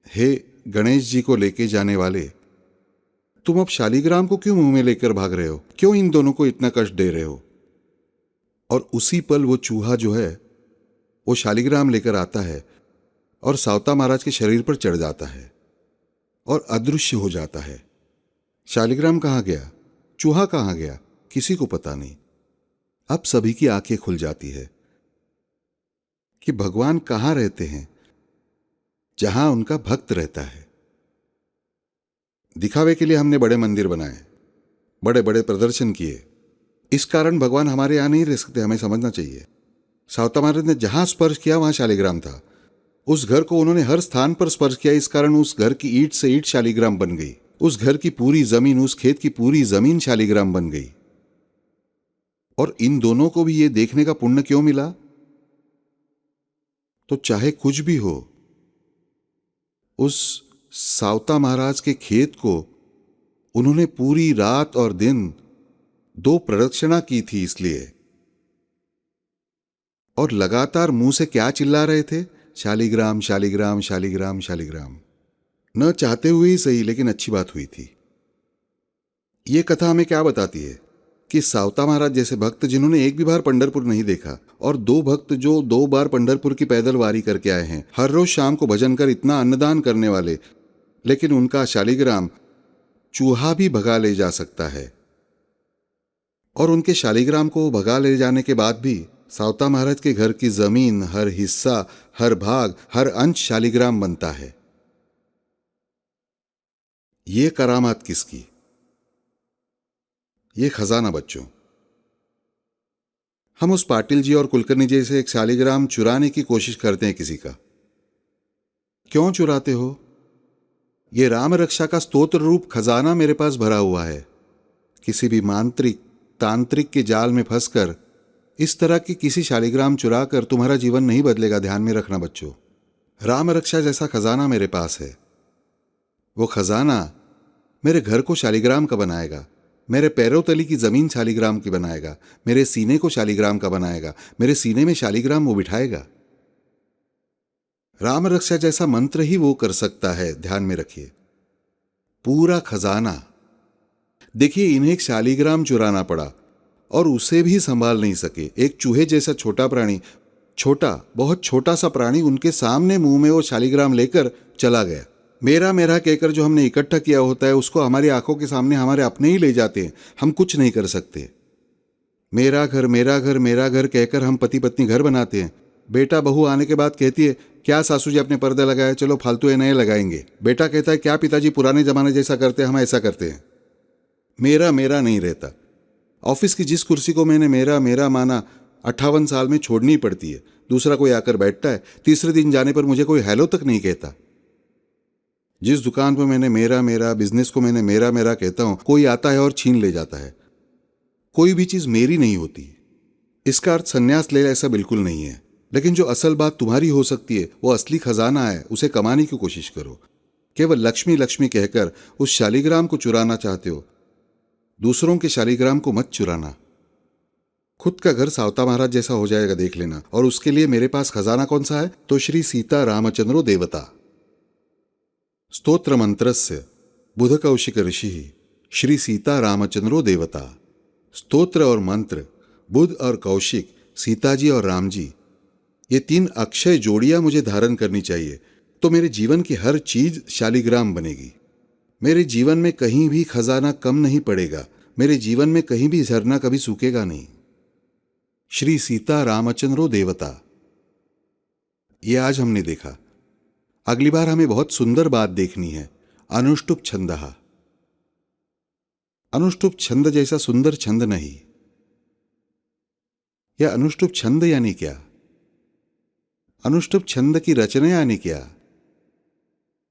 हे गणेश जी को लेके जाने वाले, तुम अब शालिग्राम को क्यों मुंह में लेकर भाग रहे हो? क्यों इन दोनों को इतना कष्ट दे रहे हो? और उसी पल वो चूहा जो है वो शालिग्राम लेकर आता है और सावता महाराज के शरीर पर चढ़ जाता है और अदृश्य हो जाता है। शालिग्राम कहाँ गया, चूहा कहाँ गया, किसी को पता नहीं। अब सभी की आंखें खुल जाती है कि भगवान कहाँ रहते हैं, जहां उनका भक्त रहता है। दिखावे के लिए हमने बड़े मंदिर बनाए, बड़े बड़े प्रदर्शन किए, इस कारण भगवान हमारे यहां नहीं रह सकते, हमें समझना चाहिए। सावता महाराज ने जहां स्पर्श किया वहां शालिग्राम था। उस घर को उन्होंने हर स्थान पर स्पर्श किया, इस कारण उस घर की ईंट से ईंट शालिग्राम बन गई। उस घर की पूरी जमीन, उस खेत की पूरी जमीन शालिग्राम बन गई। और इन दोनों को भी ये देखने का पुण्य क्यों मिला? तो चाहे कुछ भी हो, उस सावता महाराज के खेत को उन्होंने पूरी रात और दिन 2 प्रदक्षिणा की थी इसलिए। और लगातार मुंह से क्या चिल्ला रहे थे, शालिग्राम शालिग्राम शालिग्राम शालिग्राम। न चाहते हुए ही सही, लेकिन अच्छी बात हुई थी। ये कथा हमें क्या बताती है कि सावता महाराज जैसे भक्त जिन्होंने एक भी बार पंढरपुर नहीं देखा, और 2 भक्त जो 2 बार पंढरपुर की पैदल वारी करके आए हैं, हर रोज शाम को भजन कर इतना अन्नदान करने वाले, लेकिन उनका शालिग्राम चूहा भी भगा ले जा सकता है। और उनके शालिग्राम को भगा ले जाने के बाद भी सावता महाराज के घर की जमीन, हर हिस्सा, हर भाग, हर अंश शालिग्राम बनता है। ये करामात किसकी? ये खजाना बच्चों। हम उस पाटिल जी और कुलकर्णी जी से एक शालिग्राम चुराने की कोशिश करते हैं किसी का। क्यों चुराते हो? ये राम रक्षा का स्तोत्र रूप खजाना मेरे पास भरा हुआ है। किसी भी मांत्रिक तांत्रिक के जाल में फंसकर इस तरह की किसी शालिग्राम चुरा कर तुम्हारा जीवन नहीं बदलेगा। ध्यान में रखना बच्चों, राम रक्षा जैसा खजाना मेरे पास है। वो खजाना मेरे घर को शालिग्राम का बनाएगा, मेरे पैरों तली की जमीन शालिग्राम की बनाएगा, मेरे सीने को शालिग्राम का बनाएगा, मेरे सीने में शालिग्राम वो बिठाएगा। राम रक्षा जैसा मंत्र ही वो कर सकता है। ध्यान में रखिए, पूरा खजाना। देखिए, इन्हें एक शालिग्राम चुराना पड़ा और उसे भी संभाल नहीं सके। एक चूहे जैसा छोटा प्राणी, छोटा, बहुत छोटा सा प्राणी उनके सामने मुंह में वो शालिग्राम लेकर चला गया। मेरा मेरा कहकर जो हमने इकट्ठा किया होता है उसको हमारी आंखों के सामने हमारे अपने ही ले जाते हैं। हम कुछ नहीं कर सकते। मेरा घर मेरा घर मेरा घर कहकर हम पति पत्नी घर बनाते हैं। बेटा बहू आने के बाद कहती है, क्या सासू जी अपने पर्दे लगाए, चलो फालतू ये नए लगाएंगे। बेटा कहता है, क्या पिताजी पुराने जमाने जैसा करते हैं, हम ऐसा करते हैं। मेरा मेरा नहीं रहता। ऑफिस की जिस कुर्सी को मैंने मेरा मेरा माना 58 साल में छोड़नी पड़ती है। दूसरा कोई आकर बैठता है, तीसरे दिन जाने पर मुझे कोई हेलो तक नहीं कहता। जिस दुकान पर मैंने मेरा मेरा, बिजनेस को मैंने मेरा मेरा कहता हूं, कोई आता है और छीन ले जाता है। कोई भी चीज मेरी नहीं होती। इसका अर्थ संन्यास ले, ऐसा बिल्कुल नहीं है। लेकिन जो असल बात तुम्हारी हो सकती है, वो असली खजाना है, उसे कमाने की कोशिश करो। केवल लक्ष्मी लक्ष्मी कहकर उस शालिग्राम को चुराना चाहते हो, दूसरों के शालिग्राम को मत चुराना। खुद का घर सावता महाराज जैसा हो जाएगा, देख लेना। और उसके लिए मेरे पास खजाना कौन सा है? तो श्री सीता रामचंद्रो देवता। स्तोत्र मंत्रस्य बुध कौशिक ऋषि श्री सीता रामचंद्रो देवता। स्तोत्र और मंत्र बुध और कौशिक, सीता जी और राम जी, ये 3 अक्षय जोड़ियां मुझे धारण करनी चाहिए, तो मेरे जीवन की हर चीज शालिग्राम बनेगी। मेरे जीवन में कहीं भी खजाना कम नहीं पड़ेगा। मेरे जीवन में कहीं भी झरना कभी सूखेगा नहीं। श्री सीता रामचंद्रो देवता, ये आज हमने देखा। अगली बार हमें बहुत सुंदर बात देखनी है। अनुष्टुप छंदः। अनुष्टुप छंद जैसा सुंदर छंद नहीं। यह अनुष्टुप छंद यानी क्या? अनुष्टुप छंद की रचना यानी क्या?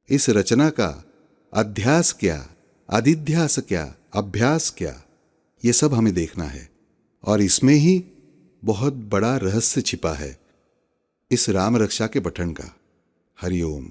इस रचना का अध्यास क्या, अधिध्यास क्या, अभ्यास क्या, ये सब हमें देखना है। और इसमें ही बहुत बड़ा रहस्य छिपा है, इस राम रक्षा के पठन का। हरिओम।